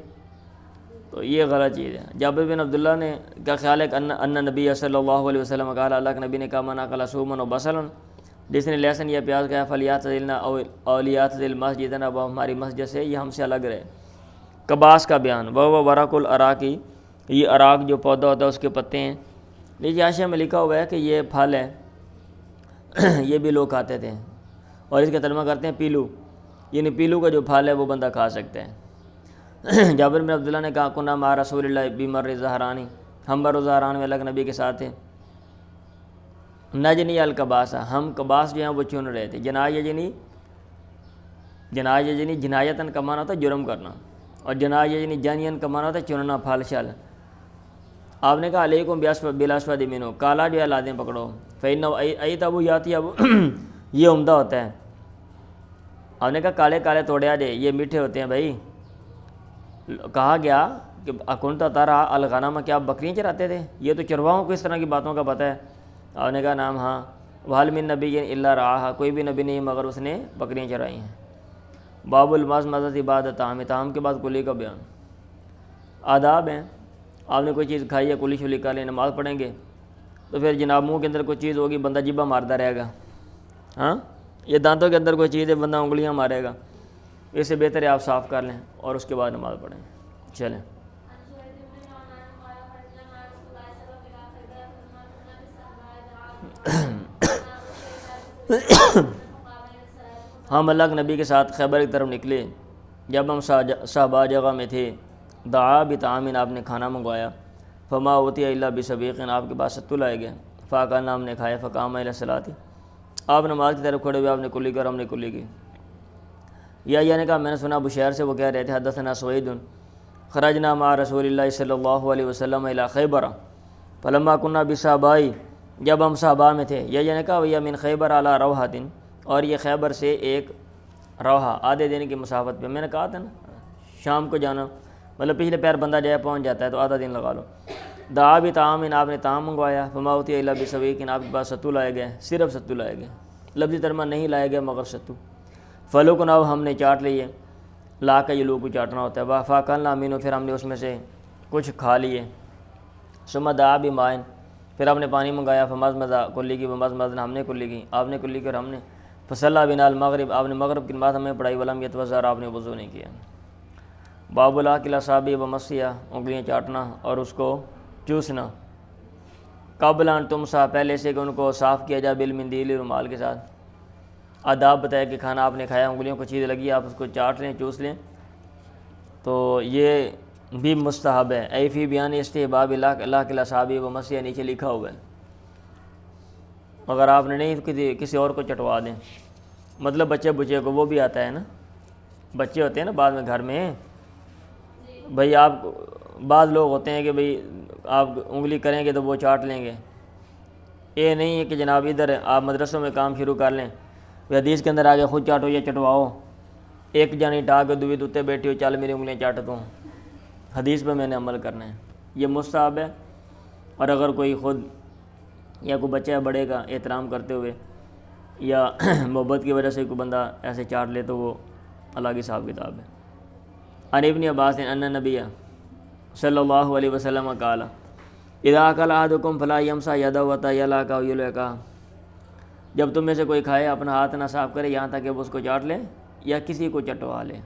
A: تو یہ غلط چیز ہے۔ جابر بن عبداللہ نے کیا خیال ہے کہ ان نبی صلی اللہ علیہ وسلم کہا، اللہ کے نبی نے کہا من اکل صوما و بصلا، جس نے لہسن یا پیاز کھایا فلیعتزلنا اولیعتزل مسجدنا، وہ ہماری مسجد سے یہ ہم سے الگ رہے۔ کباس کا بیان، وہ ورق الاراکی، یہ اراک جو پودا ہوتا ہے اس کے پتے ہیں، لیکن حاشیہ میں لکھا ہوا ہے کہ یہ پھل ہے، یہ بھی لوگ کھاتے تھے، اور اس کا ترجمہ کرتے ہیں پیلو، یعنی پیلو کا جو پھل ہے وہ بندہ کھا سکتا ہے۔ جابر بن عبداللہ نے کہا کنا مع رسول اللہ بمر زہرانی، ہم بر زہران میں اللہ نبی کے ساتھ تھے، نجنی القباسہ، ہم قباس جو ہیں وہ چن رہے تھے۔ جناج جنایتاً کا معنی ہوتا ہے جرم کرنا، اور جناج جنین کا معنی ہوتا ہے چننا، پھل شل۔ آپ نے کہا علیکم بالاسود منو، کالا جو ہے لادیں پکڑو، فإنہ ایت ابو یاتی ابو یہ عمدہ ہوتا ہے۔ آپ نے کہا کالے کالے توڑیا جے، یہ میٹھے ہوتے ہیں بھائی۔ کہا گیا کہ اکنت ترا الغنم، کیا آپ بکریاں چراتے تھے؟ یہ تو چرواہوں کو اس طرح کی باتوں کا پتہ ہے۔ آپ نے کہا نام ہاں، وحل من نبی الا رعاہا، کوئی بھی نبی نہیں مگر اس نے بکریاں چرائی ہیں۔ باب المزمزۃ بعد طعام، طعام کے بعد کلی کا بیان۔ آداب ہیں، آپ نے کوئی چیز کھائی ہے، کلی شلی کر لیں، نماز پڑھیں گے تو پھر جناب منہ کے اندر کوئی چیز ہوگی، بندہ جبہ مارتا رہے گا، ہاں یہ دانتوں کے اندر کوئی چیز ہے، بندہ انگلیاں مارے گا، اس سے بہتر ہے آپ صاف کر لیں اور اس کے بعد نماز پڑھیں۔ چلیں ہم اللہ کے نبی کے ساتھ خیبر کی طرف نکلے، جب ہم صحابہ جگہ میں تھے، دعا بطعام، آپ نے کھانا منگوایا، فما اوتی الا بسبیق، آپ کے پاس ستو لائے گئے، فاکلنا، ہم نے کھایا، فقام الی الصلاۃ، آپ نماز کی طرف کھڑے ہوئے، آپ نے کلی کر، ہم نے کلی کی۔ یا نے کہا میں نے سنا بشیر سے، وہ کہہ رہے تھے حدثنا سوید خرجنا مع رسول اللہ صلی اللہ علیہ وسلم الی خیبر فلما کنا بصحابہ، جب ہم صحابہ میں تھے، یا نے کہا ویا من خیبر علی روحۃ، اور یہ خیبر سے ایک روحہ، آدھے دن کی مسافت پہ، میں نے کہا تھا نا شام کو جانا، مطلب پچھلے پیر بندہ جائے پہنچ جاتا ہے تو آدھا دن لگا لو۔ دعا بطعام، آپ نے طعام منگوایا، فما اوتی الا بسبیق، آپ کے پاس ستو لائے گئے، صرف ستو لائے گئے، لفظی ترجمہ نہیں لائے گئے مگر ستو۔ فلکناہ، ہم نے چاٹ لیے، لا کے یہ لوگ کو چاٹنا ہوتا ہے، فاکلنا منہ، پھر ہم نے اس میں سے کچھ کھا لیے، ثم دعا بماء، پھر آپ نے پانی منگایا، فمزمز کلی کی، ومزمزنا، ہم نے کلی کی، آپ نے کلی کی اور ہم نے، فصلی بنا المغرب، آپ نے مغرب کی نماز ہمیں پڑھائی، ولم یتوضا، آپ نے وضو نہیں کیا۔ باب الاکل اصابع ومسیہ، انگلیاں چاٹنا اور اس کو چوسنا، قبل ان تمسح، پہلے سے کہ ان کو صاف کیا جائے، بالمندیل، رومال کے ساتھ۔ آداب بتایا کہ کھانا آپ نے کھایا، انگلیوں کو چیز لگی، آپ اس کو چاٹ لیں، چوس لیں، تو یہ بھی مستحب ہے۔ اے فی بیان استحباب الاکل اصابع ومسیہ، نیچے لکھا ہوا ہے، اگر آپ نے نہیں کسی اور کو چٹوا دیں، مطلب بچے کو وہ بھی آتا ہے نا، بچے ہوتے ہیں نا بعد میں گھر میں، بھئی آپ بعض لوگ ہوتے ہیں کہ بھئی آپ انگلی کریں گے تو وہ چاٹ لیں گے، یہ نہیں ہے کہ جناب ادھر آپ مدرسوں میں کام شروع کر لیں، حدیث کے اندر آگے خود چاٹو یا چٹواؤ، ایک جانی ٹا کے دوی دوتے بیٹھی ہو، چل میری انگلیاں چاٹ دوں، حدیث پہ میں نے عمل کرنا ہے، یہ مستحب ہے۔ اور اگر کوئی خود یا کوئی بچہ بڑے کا احترام کرتے ہوئے یا محبت کی وجہ سے کوئی بندہ ایسے چاٹ لے تو وہ الگ حساب کتاب ہے۔ عن ابن عباس ان نبی صلی اللہ علیہ وسلم قال اذا اکل احدکم فلا یمسح یدہ حتی یلعق او یلعقہ، جب تم میں سے کوئی کھائے اپنا ہاتھ نہ صاف کرے یہاں تک کہ وہ اس کو چاٹ لے یا کسی کو چٹوا لے۔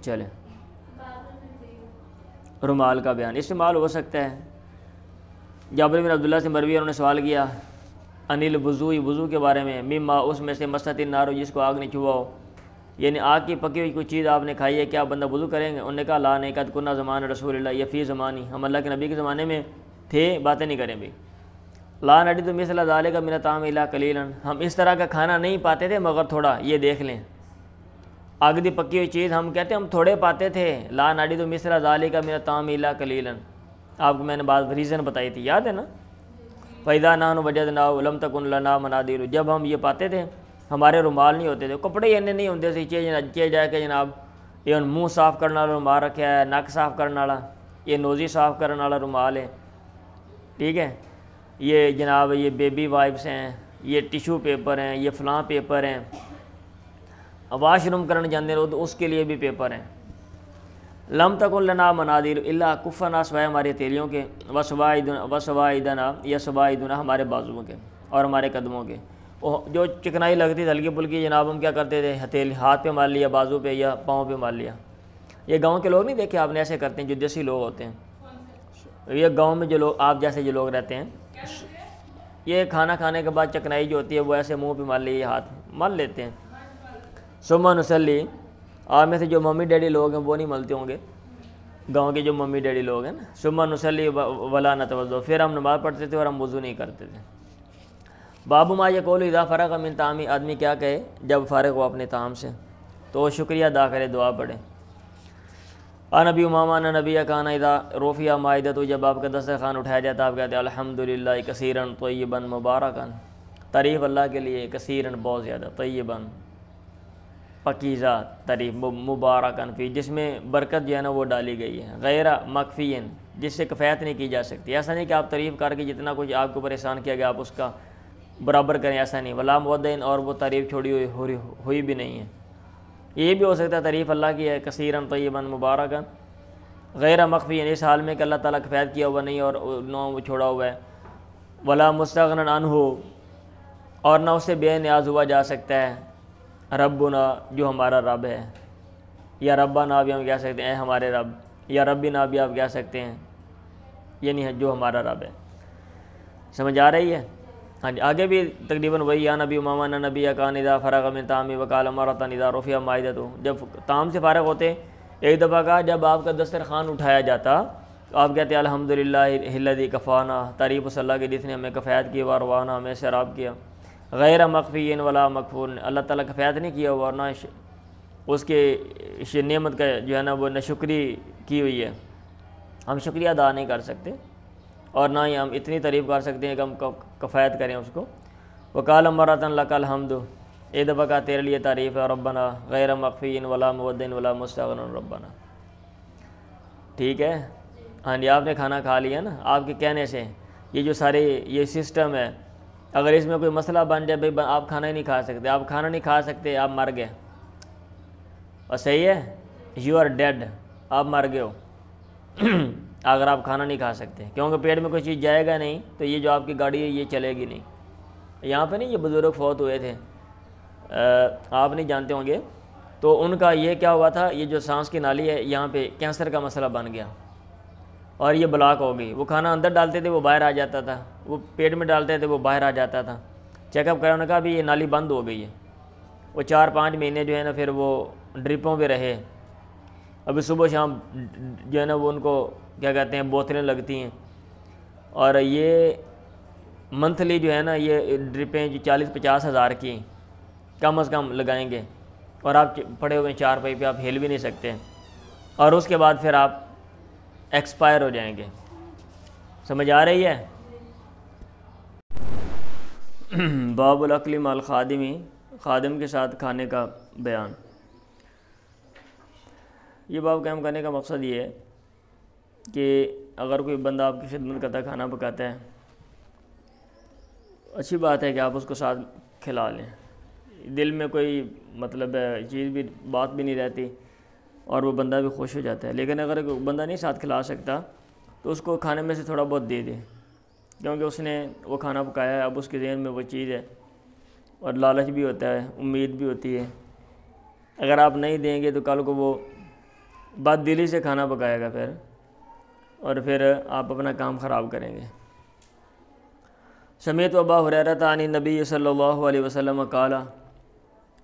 A: چلے رومال کا بیان استعمال ہو سکتا ہے۔ جابر بن عبداللہ سے مروی، انہوں نے سوال کیا انل وضو کے بارے میں، مما، اس میں سے مست النار، جس کو آگ نے چھوا ہو، یعنی آگ کی پکی ہوئی کوئی چیز آپ نے کھائی ہے، کیا بندہ وضو کریں گے؟ انہوں نے کہا لا نہیں، قد کنا زمان رسول اللہ، یہ فی زمانی، ہم اللہ کے نبی کے زمانے میں تھے، باتیں نہیں کریں بھی۔ لا نجد مثل ذالک من الطعام الا قلیلا، ہم اس طرح کا کھانا نہیں پاتے تھے مگر تھوڑا، یہ دیکھ لیں آگ دی پکی ہوئی چیز ہم کہتے ہیں ہم تھوڑے پاتے تھے، لا نجد مثل ذالک من الطعام الا قلیلا، آپ کو میں نے بات ریزن بتائی تھی، یاد ہے نا؟ فَإِذَا نَحْنُ وَجَدْنَاهُ لَمْ تَكُنْ لَنَا مَنَادِيلُ، جب ہم یہ پاتے تھے ہمارے رومال نہیں ہوتے تھے، کپڑے انہیں نہیں ہوتے تھے چے جائے کہ جناب یہ منہ صاف کرنے والا رومال رکھا ہے، نک صاف کرنے والا، یہ نوزی صاف کرنے والا رومال ہے، ٹھیک ہے، یہ جناب یہ بیبی وائپس ہیں، یہ ٹیشو پیپر ہیں، یہ فلاں پیپر ہیں، واش روم کرنے جاندے ہیں تو اس کے لیے بھی پیپر ہیں۔ لم تکن لنا منادیل الا کفنا، سوائے ہماری ہتھیلیوں کے، وسوائدنا یا سوائدنا، ہمارے بازوؤں کے اور ہمارے قدموں کے، جو چکنائی لگتی تھی ہلکی پھلکی جناب ہم کیا کرتے تھے، ہتھیلی ہاتھ پہ مار لیا، بازو پہ یا پاؤں پہ مار لیا۔ یہ گاؤں کے لوگ نہیں دیکھے آپ نے ایسے کرتے ہیں، جو دیسی لوگ ہوتے ہیں، یہ گاؤں میں جو لوگ آپ جیسے جو لوگ رہتے ہیں، یہ کھانا کھانے کے بعد چکنائی جو ہوتی ہے وہ ایسے منہ پہ مار لی، ہاتھ مل لیتے ہیں۔ ثم نصلی، آپ میں سے جو ممی ڈیڈی لوگ ہیں وہ نہیں ملتے ہوں گے، گاؤں کے جو ممی ڈیڈی لوگ ہیں نا، ثم نصلی ولا نتوضا، پھر ہم نماز پڑھتے تھے اور ہم وضو نہیں کرتے تھے۔ باب ما یقول اذا فرغ من طعام، آدمی کیا کہے جب فارغ ہو اپنے طعام سے، تو وہ شکریہ ادا کرے، دعا پڑھے۔ عن ابی امامہ ان نبی کان اذا رفع مائدۃ، جب آپ کا دسترخوان اٹھایا جاتا آپ کہتے ہیں الحمدللہ کثیرا طیبا مبارکا، تعریف اللہ کے لیے، کثیرا بہت زیادہ، طیبا پاکیزہ تعریف، مبارکا فی جس میں برکت جو ہے نا وہ ڈالی گئی ہے، غیر مکفی جس سے کفایت نہیں کی جا سکتی۔ ایسا نہیں کہ آپ تعریف کر کے جتنا کچھ آپ کو پریشان کیا گیا آپ اس کا برابر کریں، ایسا نہیں، ولا مودین، اور وہ تعریف چھوڑی ہوئی بھی نہیں ہے۔ یہ بھی ہو سکتا ہے تعریف اللہ کی ہے، کثیرا طیبا مبارکا غیر مخفی، اس حال میں کہ اللہ تعالیٰ کفایت کیا ہوا نہیں اور نہ وہ چھوڑا ہوا ہے، ولا مستغنا عنہ، اور نہ اس سے بے نیاز ہوا جا سکتا ہے، ربنا جو ہمارا رب ہے، یا ربنا بھی ہم کہہ سکتے ہیں اے ہمارے رب، یا ربنا بھی آپ کہہ سکتے ہیں، یعنی جو ہمارا رب ہے۔ سمجھ آ رہی ہے؟ ہاں جی، آگے بھی تقریباً وہی، یا نبی امامہ نہ نبی کان اذا فرغ من طعام وقال مرۃ اذا رفع مائدۃ، جب طعام سے فارغ ہوتے ایک دفعہ کہا جب آپ کا دسترخوان اٹھایا جاتا تو آپ کہتے ہیں الحمدللہ الذی کفانا، تعریف اس اللہ کی جس نے ہمیں کفایت کی، واروانا ہمیں سیراب کیا، غیر مخفی ولا مکفور، اللہ تعالیٰ کفایت نہیں کیا ہوا اور نہ اس کے نعمت کا جو ہے نا وہ ناشکری کی ہوئی ہے، ہم شکریہ ادا نہیں کر سکتے اور نہ ہی ہم اتنی تعریف کر سکتے ہیں کہ ہم کفایت کریں اس کو۔ وقال مرۃ لک الحمد، ایک دفعہ کہا تیرے لیے تعریف ہے، ربنا غیر مخفی ولا مودن ولا مستغن ربنا، ٹھیک ہے؟ ہاں جی، آپ نے کھانا کھا لیا نا، آپ کے کہنے سے یہ جو سارے یہ سسٹم ہے، اگر اس میں کوئی مسئلہ بن جائے بھائی آپ کھانا ہی نہیں کھا سکتے، آپ کھانا نہیں کھا سکتے، آپ مر گئے، اور صحیح ہے، یو آر ڈیڈ، آپ مر گئے ہو اگر آپ کھانا نہیں کھا سکتے، کیونکہ پیٹ میں کوئی چیز جائے گا نہیں تو یہ جو آپ کی گاڑی ہے یہ چلے گی نہیں۔ یہاں پہ نہیں یہ بزرگ فوت ہوئے تھے، آپ نہیں جانتے ہوں گے، تو ان کا یہ کیا ہوا تھا، یہ جو سانس کی نالی ہے یہاں پہ کینسر کا مسئلہ بن گیا اور یہ بلاک ہو گئی، وہ کھانا اندر ڈالتے تھے وہ باہر آ جاتا تھا، وہ پیٹ میں ڈالتے تھے وہ باہر آ جاتا تھا، چیک اپ کرا، انہوں نے کہا بھی یہ نالی بند ہو گئی ہے، وہ 4-5 مہینے جو ہے نا پھر وہ ڈرپوں پہ رہے، ابھی صبح شام جو ہے نا وہ ان کو کیا کہتے ہیں بوتلیں لگتی ہیں، اور یہ منتھلی جو ہے نا یہ ڈرپیں جو 40-50 ہزار کی کم از کم لگائیں گے، اور آپ پڑے ہوئے 4 پائی پہ آپ ہل بھی نہیں سکتے، اور اس کے بعد پھر آپ ایکسپائر ہو جائیں گے۔ سمجھ آ رہی ہے؟ باب الاکل مع الخادم، خادم کے ساتھ کھانے کا بیان۔ یہ باب قائم کرنے کا مقصد یہ ہے کہ اگر کوئی بندہ آپ کی خدمت کرتا ہے، کھانا پکاتا ہے، اچھی بات ہے کہ آپ اس کو ساتھ کھلا لیں، دل میں کوئی مطلب چیز بھی بات بھی نہیں رہتی اور وہ بندہ بھی خوش ہو جاتا ہے، لیکن اگر کوئی بندہ نہیں ساتھ کھلا سکتا تو اس کو کھانے میں سے تھوڑا بہت دے دے، کیونکہ اس نے وہ کھانا پکایا ہے، اب اس کے ذہن میں وہ چیز ہے اور لالچ بھی ہوتا ہے، امید بھی ہوتی ہے، اگر آپ نہیں دیں گے تو کل کو وہ بد دلی سے کھانا پکائے گا پھر، اور پھر آپ اپنا کام خراب کریں گے۔ سمیت ابا ہریرہ عن النبی صلی اللہ علیہ وسلم قال،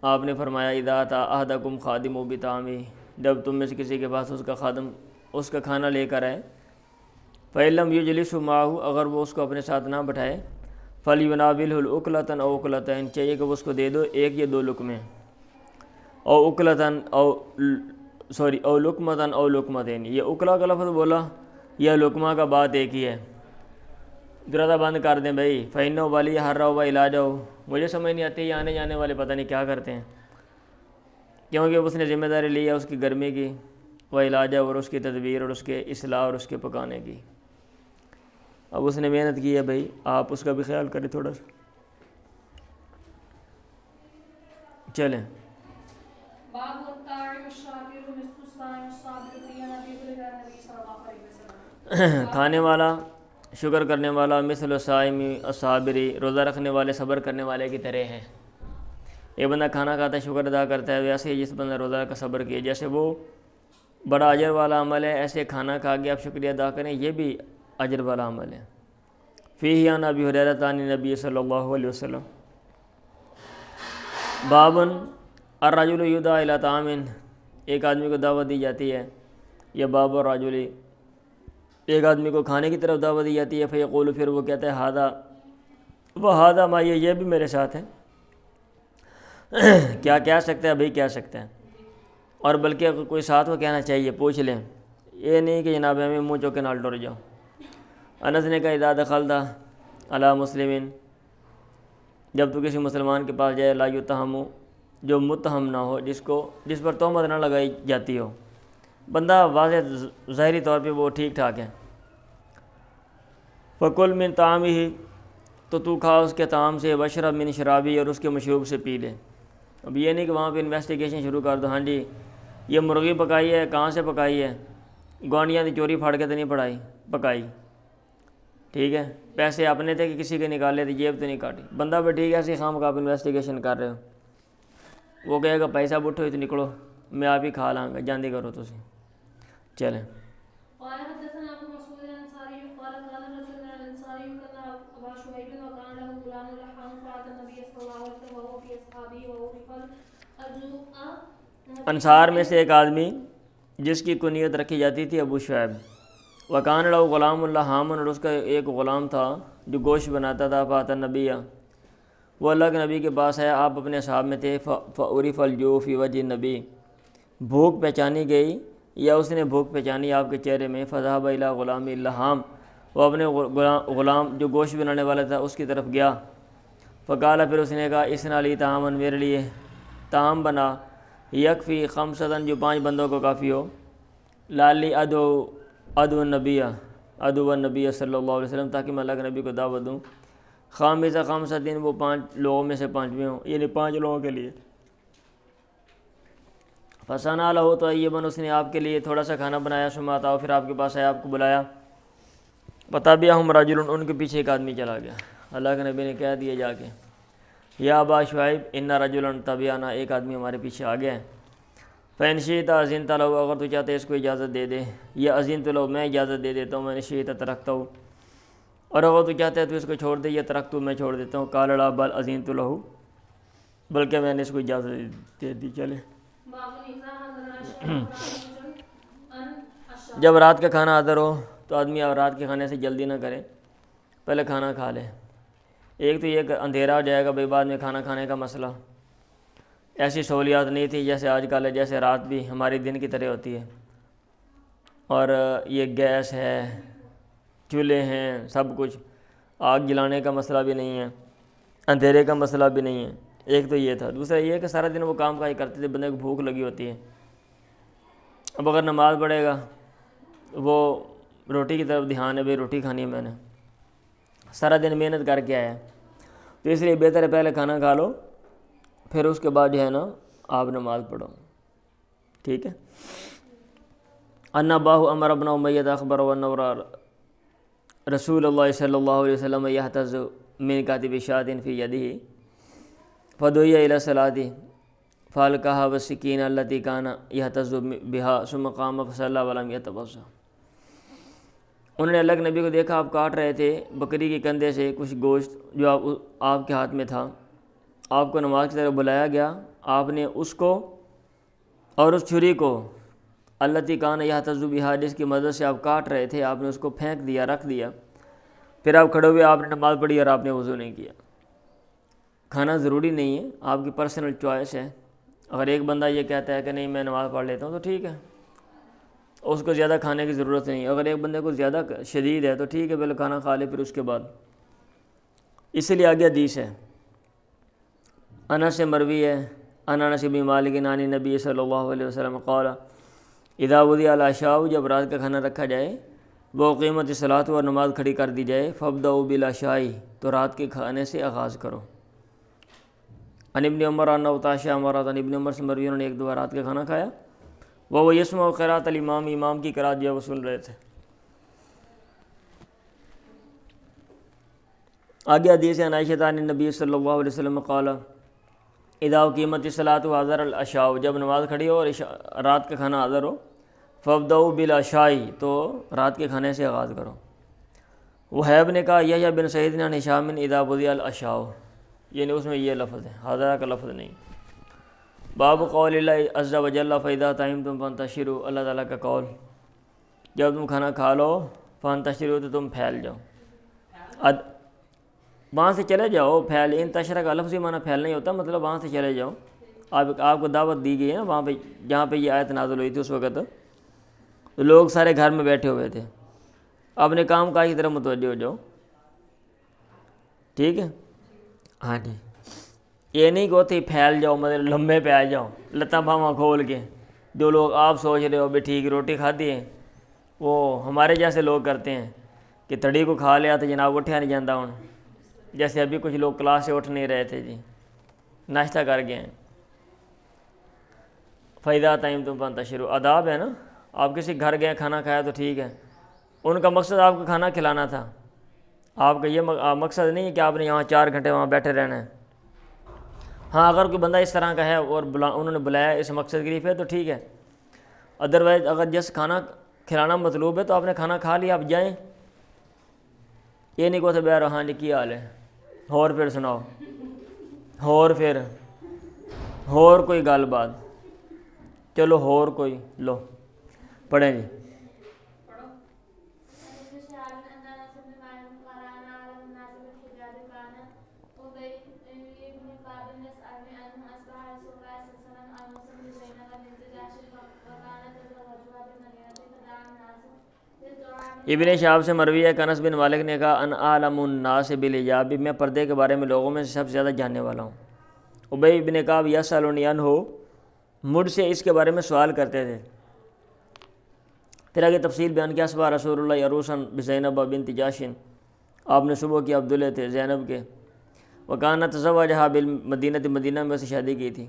A: آپ نے فرمایا اذا اتى احدکم خادم بطعامہ، جب تم میں سے کسی کے پاس اس کا خادم اس کا کھانا لے کر آئے، فَإِن لَمْ يُجْلِسْهُ مَعَهُ، اگر وہ اس کو اپنے ساتھ نہ بٹھائے، فَلْيُنَاوِلْهُ الْأُكْلَةً أَوْ أُكْلَتَيْنِ، چاہیے کہ وہ اس کو دے دو ایک یا 2 لقمے، او اکلتن او لقمتن او لقمتین، یہ اکلا کا لفظ بولا یا لقمہ کا بات ایک ہی ہے، دروازہ بند کر دیں بھائی، فَإِنَّهُ وَلِيَ حَرَّهُ وَعِلَاجَهُ، مجھے سمجھ نہیں آتی یہ آنے جانے والے پتہ نہیں کیا کرتے ہیں، کیونکہ اس نے ذمہ داری لی ہے اس کی گرمی کی، وعلاجہ، اور اس کی تدبیر اور اس کے اصلاح اور اس کے پکانے کی، اب اس نے محنت کی ہے بھائی، آپ اس کا بھی خیال کریں تھوڑا سا۔ چلیں، کھانے والا شکر کرنے والا مثل الصائم الصابری، روزہ رکھنے والے صبر کرنے والے کی طرح ہے۔ ایک بندہ کھانا کھاتا ہے شکر ادا کرتا ہے، ویسے ہی جس بندہ روزہ کا صبر کیا، جیسے وہ بڑا اجر والا عمل ہے، ایسے کھانا کھا کے آپ شکریہ ادا کریں، یہ بھی اجر والا عمل ہے۔ فیہ عن ابی ہریرہ عن النبی صلی اللہ علیہ وسلم بابن الرجل یدعی الی طعام، ایک آدمی کو دعوت دی جاتی ہے، یا باب الرجل، ایک آدمی کو کھانے کی طرف دعوت دی جاتی ہے، فیقول، پھر وہ کہتا ہے ہادہ وہ ہادہ ما، یہ بھی میرے ساتھ ہے۔ کیا کہہ سکتا ہے بھائی، کہہ سکتا ہے، اور بلکہ اگر کوئی ساتھ کو کہنا چاہیے، پوچھ لیں، یہ نہیں کہ جناب ہمیں منہ چوکے نال ٹر جاؤ۔ انس نے کہا اذا دخلت علی مسلم، جب تو کسی مسلمان کے پاس جائے، لا یتہم، جو متہم نہ ہو، جس پر تہمت نہ لگائی جاتی ہو، بندہ واضح ظاہری طور پہ وہ ٹھیک ٹھاک ہے، فکل من طعامہ، تو کھا اس کے طعام سے، وشرب من شرابی، اور اس کے مشروب سے پی لے۔ اب یہ نہیں کہ وہاں پہ انویسٹیگیشن شروع کر دو، ہاں جی یہ مرغی پکائی ہے، کہاں سے پکائی ہے، گوانڈیاں دی چوری پھاڑ کے تو نہیں پکائی، ٹھیک ہے، پیسے اپنے تھے کہ کسی کے نکالے تھے، جیب تو نہیں کاٹی، بندہ بھی ٹھیک ہے، ایسی خام کا آپ انویسٹیگیشن کر رہے ہو، وہ کہے گا بھائی صاحب اٹھو تو نکلو، میں آپ ہی کھا لاں گا، جاندی کرو تسی، چلیں۔
B: قال حدثنا ابو مسعود الانصاري قال قال رجل الانصاري كان ابا شعيب وكان له غلام لحم فاتى النبي صلى الله عليه وسلم وهو في اصحابه وعرف الجوع،
A: انصار میں سے ایک آدمی جس کی کنیت رکھی جاتی تھی ابو شعیب، وکان له غلام اللحام، اور اس کا ایک غلام تھا جو گوشت بناتا تھا، فاتى النبی، وہ اللہ کے نبی کے پاس ہے، آپ اپنے اصحاب میں تھے، فعرف الجوع فی وجه النبی، بھوک پہچانی گئی یا اس نے بھوک پہچانی آپ کے چہرے میں، فذهب الى غلام اللحام، وہ اپنے غلام جو گوشت بنانے والا تھا اس کی طرف گیا، فقال، پھر اس نے کہا اصنع لی طعاما، میرے لیے طعام بنا، یکفی خمسۃ، جو 5 بندوں کو کافی ہو، لالی ادعو النبی صلی اللہ علیہ وسلم، تاکہ میں اللہ کے نبی کو دعوت دوں، خامسہ خمسۃ، وہ 5 لوگوں میں سے 5ویں ہوں، یعنی 5 لوگوں کے لیے، فصنع لہ طیبا، اس نے آپ کے لیے تھوڑا سا کھانا بنایا، ثم اتاه، پھر آپ کے پاس آیا، آپ کو بلایا، فتبعهم رجل، ان کے پیچھے ایک آدمی چلا گیا، اللہ کے نبی نے کہہ دیا جا کے، یا ابا شعیب ان رجلا تبعنا، ایک آدمی ہمارے پیچھے آ گیا ہے، فإن شئت أذنت له، اگر تو چاہتے اس کو اجازت دے دے، یا اذنت له، میں اجازت دے دیتا ہوں، میں شئت ترکتہ، اور اگر تو چاہتے تو اس کو چھوڑ دے، یا ترکتہ، میں چھوڑ دیتا ہوں، قال لا بل اذنت له، بلکہ میں نے اس کو اجازت دے دی، چلے۔ جب رات کا کھانا حاضر ہو تو آدمی رات کے کھانے سے جلدی نہ کرے، پہلے کھانا کھا لے، ایک تو یہ کہ اندھیرا ہو جائے گا بھائی بعد میں کھانا کھانے کا مسئلہ، ایسی سہولیات نہیں تھی جیسے آج کل ہے، جیسے رات بھی ہماری دن کی طرح ہوتی ہے، اور یہ گیس ہے، چولہے ہیں، سب کچھ، آگ جلانے کا مسئلہ بھی نہیں ہے، اندھیرے کا مسئلہ بھی نہیں ہے، ایک تو یہ تھا، دوسرا یہ کہ سارا دن وہ کام کاج کرتے تھے، بندے کو بھوک لگی ہوتی ہے، اب اگر نماز پڑھے گا وہ روٹی کی طرف دھیان ہے، بھائی روٹی کھانی ہے، میں نے سارا دن محنت کر کے آیا، تو اس لیے بہتر ہے پہلے کھانا کھا لو، پھر اس کے بعد جو ہے نا آپ نماز پڑھو، ٹھیک ہے۔ ان اباہ عمر بن امیہ اخبر ان رسول اللہ صلی اللہ علیہ وسلم یحتز من کاتب شاۃ فی یدہ فدعی الی الصلاۃ فالقاها بالسکین التی کان یحتز بها ثم قام فصلی ولم یتوضا، انہوں نے اللہ کے نبی کو دیکھا، آپ کاٹ رہے تھے بکری کے کندھے سے کچھ گوشت جو آپ کے ہاتھ میں تھا، آپ کو نماز کی طرف بلایا گیا، آپ نے اس کو اور اس چھری کو التی کان یحتز بها، جس کی مدد سے آپ کاٹ رہے تھے، آپ نے اس کو پھینک دیا، رکھ دیا، پھر آپ کھڑے ہوئے، آپ نے نماز پڑھی اور آپ نے وضو نہیں کیا۔ کھانا ضروری نہیں ہے، آپ کی پرسنل چوائس ہے، اگر ایک بندہ یہ کہتا ہے کہ نہیں میں نماز پڑھ لیتا ہوں تو ٹھیک ہے، اس کو زیادہ کھانے کی ضرورت نہیں، اگر ایک بندے کو زیادہ شدید ہے تو ٹھیک ہے پہلے کھانا کھا لے پھر اس کے بعد، اس لیے آگے حدیث ہے، انس سے مروی ہے، انس بن مالک عن نبی صلی اللہ علیہ وسلم قال اذا وضع العشاء، جب رات کا کھانا رکھا جائے، وہ قیمت الصلاۃ، اور نماز کھڑی کر دی جائے، فابدؤوا بالعشاء، تو رات کے کھانے سے آغاز کرو۔ عن ابن عمر ان اوتاشا امرات، عن ابن عمر سے مروی انہوں نے ایک دو رات کا کھانا کھایا، وہ یسمع قراءۃ الامام، امام کی قرات جو وہ سن رہے تھے۔ آگے حدیث عن عائشہ عن النبی صلی اللہ علیہ وسلم قال اذا اقیمت الصلاۃ وحضر العشاء، جب نماز کھڑی ہو اور رات کا کھانا حاضر ہو، فابدؤوا بالعشاء، تو رات کے کھانے سے آغاز کرو۔ وہیب نے کہا یحییٰ بن سعید عن ہشام اذا وضع العشاء، یعنی اس میں یہ لفظ ہے، حاضرہ کا لفظ نہیں۔ باب قول اللہ عز وجل فاذا طعمتم فانتشروا، اللہ تعالیٰ کا قول جب تم کھانا کھا لو فانتشروا تو تم پھیل جاؤ، وہاں سے چلے جاؤ. پھیل انتشر کا لفظی معنی پھیلنا ہی ہوتا، مطلب وہاں سے چلے جاؤ. آپ کو دعوت دی گئی ہے نا وہاں پہ جہاں پہ یہ آیت نازل ہوئی تھی اس وقت، تو لوگ سارے گھر میں بیٹھے ہوئے تھے. اپنے کام کاج کی طرف متوجہ ہو جاؤ. ٹھیک ہے، ہاں جی. یہ نہیں کہ ہوتے ہی پھیل جاؤ، مطلب لمبے پہ آ جاؤ لتاں بھاواں کھول کے. جو لوگ آپ سوچ رہے ہو بھی ٹھیک روٹی کھاتی ہے، وہ ہمارے جیسے لوگ کرتے ہیں کہ تڑی کو کھا لیا تو جناب اٹھیا نہیں جاتا. ہوں جیسے ابھی کچھ لوگ کلاس سے اٹھ نہیں رہے تھے جی، ناشتہ کر گئے ہیں. فَإِذَا طَعِمْتُمْ فَانتَشِرُوا آداب ہے نا. آپ کسی گھر گئے کھانا کھایا تو ٹھیک ہے، ان کا مقصد آپ کو کھانا کھلانا تھا. آپ کا یہ مقصد نہیں ہے کہ آپ نے یہاں 4 گھنٹے وہاں بیٹھے رہنا ہے. ہاں اگر کوئی بندہ اس طرح کا ہے اور انہوں نے بلایا اس مقصد کے لیے پھر تو ٹھیک ہے. ادروائز اگر جس کھانا کھلانا مطلوب ہے تو آپ نے کھانا کھا لیا، آپ جائیں. یہ نہیں کہتے بہر ہاں جی کی حال ہے، اور پھر سناؤ، اور کوئی گل بات، چلو اور کوئی لو پڑھیں جی. ابن شہاب سے مروی ہے کہ انس بن مالک نے کہا ان اعلم الناس بالحجاب، میں پردے کے بارے میں لوگوں میں سے سب سے زیادہ جاننے والا ہوں. ابی بن کعب یسألنی عنہ، مجھ سے اس کے بارے میں سوال کرتے تھے. پھر آگے تفصیل بیان کیا. اصبح رسول اللہ عروسا بزینب بنت جحش، آپ نے صبح کی عبداللہ تھے زینب کے. وکانہ تزوجہا بالمدینہ، مدینہ میں سے شادی کی تھی.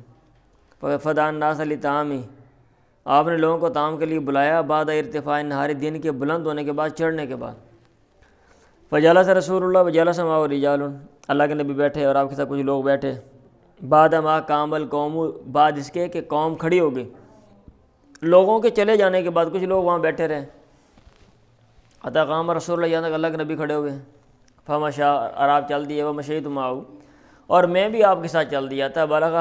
A: فدعا الناس للطعام، آپ نے لوگوں کو طعام کے لیے بلایا. بعد ارتفاع النہار، دن کے بلند ہونے کے بعد، چڑھنے کے بعد. فجلس رسول اللہ وجلس معه رجال، اللہ کے نبی بیٹھے اور آپ کے ساتھ کچھ لوگ بیٹھے. بعد ما قام القوم، بعد اس کے کہ قوم کھڑی ہو گئی. لوگوں کے چلے جانے کے بعد کچھ لوگ وہاں بیٹھے رہے. حتی قام رسول اللہ، یہاں تک اللہ کے نبی کھڑے ہوئے. فمشى، اور آپ چل دیے. ومشیت معه، اور میں بھی آپ کے ساتھ چل دیا تھا. بلغ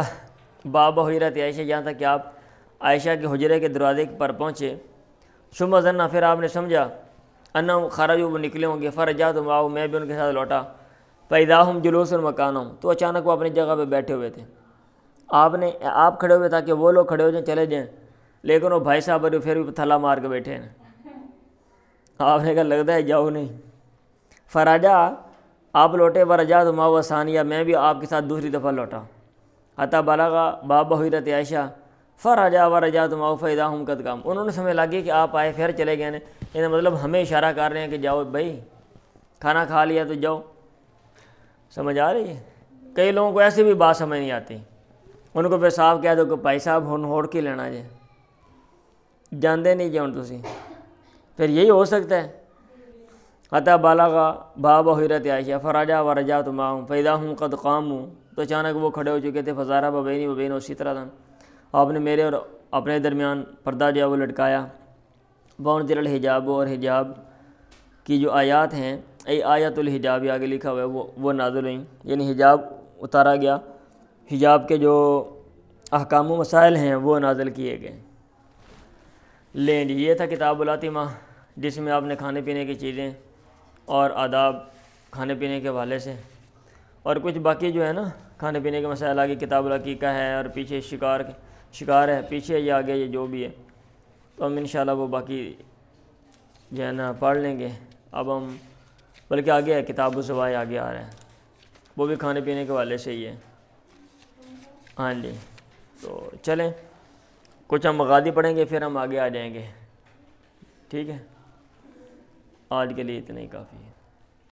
A: باب حجرۃ عائشہ، یہاں تک کہ آپ عائشہ کے حجرے کے دروازے پر پہنچے. ثم ظن، پھر آپ نے سمجھا انہم خرجوا، وہ نکلے ہوں گے. فرجعت معه، میں بھی ان کے ساتھ لوٹا. فاذا هم جلوس مکانهم، تو اچانک وہ اپنی جگہ پہ بیٹھے ہوئے تھے. آپ کھڑے ہوئے تاکہ وہ لوگ کھڑے ہو جائیں چلے جائیں، لیکن وہ بھائی صاحب پھر بھی تھلا مار کے بیٹھے ہیں. آپ نے کہا لگتا ہے جاؤ نہیں. فرجع، آپ لوٹے. ورجعت معه ثانیہ، میں بھی آپ کے ساتھ دوسری دفعہ لوٹا. حتی بلغ باب حجرۃ عائشہ فرجع ورجعت معه فاذا هم قد قاموا، انہوں نے سمجھ لگی کہ آپ آئے پھر چلے گئے. یعنی مطلب ہمیں اشارہ کر رہے ہیں کہ جاؤ بھائی، کھانا کھا لیا تو جاؤ. سمجھ آ رہی ہے؟ کئی لوگوں کو ایسی بھی بات سمجھ نہیں آتی. ان کو پھر صاف کہہ دو کہ بھائی صاحب ہن ہوڑ کے لینا جے، جاندے نہیں جاؤ تسی. پھر یہی ہو سکتا ہے. حتی بلغ باب حجرۃ عائشہ فرجع ورجعت معهم فاذا هم قد قاموا، تو اچانک وہ کھڑے ہو چکے تھے. فضارب بینی و بین سترۃ، آپ نے میرے اور اپنے درمیان پردہ جو ہے وہ لٹکایا. وانزل الحجاب، اور حجاب کی جو آیات ہیں، ای آیت الحجاب آگے لکھا ہوا ہے، وہ نازل ہوئیں. یعنی حجاب اتارا گیا، حجاب کے جو احکام و مسائل ہیں وہ نازل کیے گئے. لیں جی، یہ تھا کتاب العتمہ، جس میں آپ نے کھانے پینے کی چیزیں اور آداب کھانے پینے کے حوالے سے، اور کچھ باقی جو ہے نا کھانے پینے کے مسائل. آگے کتاب العقیقہ ہے، اور پیچھے شکار ہے پیچھے، یا آگے یہ جو بھی ہے. تو ہم انشاءاللہ وہ باقی جو ہے نا پڑھ لیں گے. اب ہم بلکہ آگے ہے کتاب الزوائے آگے آ رہا ہے، وہ بھی کھانے پینے کے حوالے سے ہی ہے. ہاں جی، تو چلیں کچھ ہم مغازی پڑھیں گے، پھر ہم آگے آ جائیں گے. ٹھیک ہے، آج کے لیے اتنا ہی کافی ہے.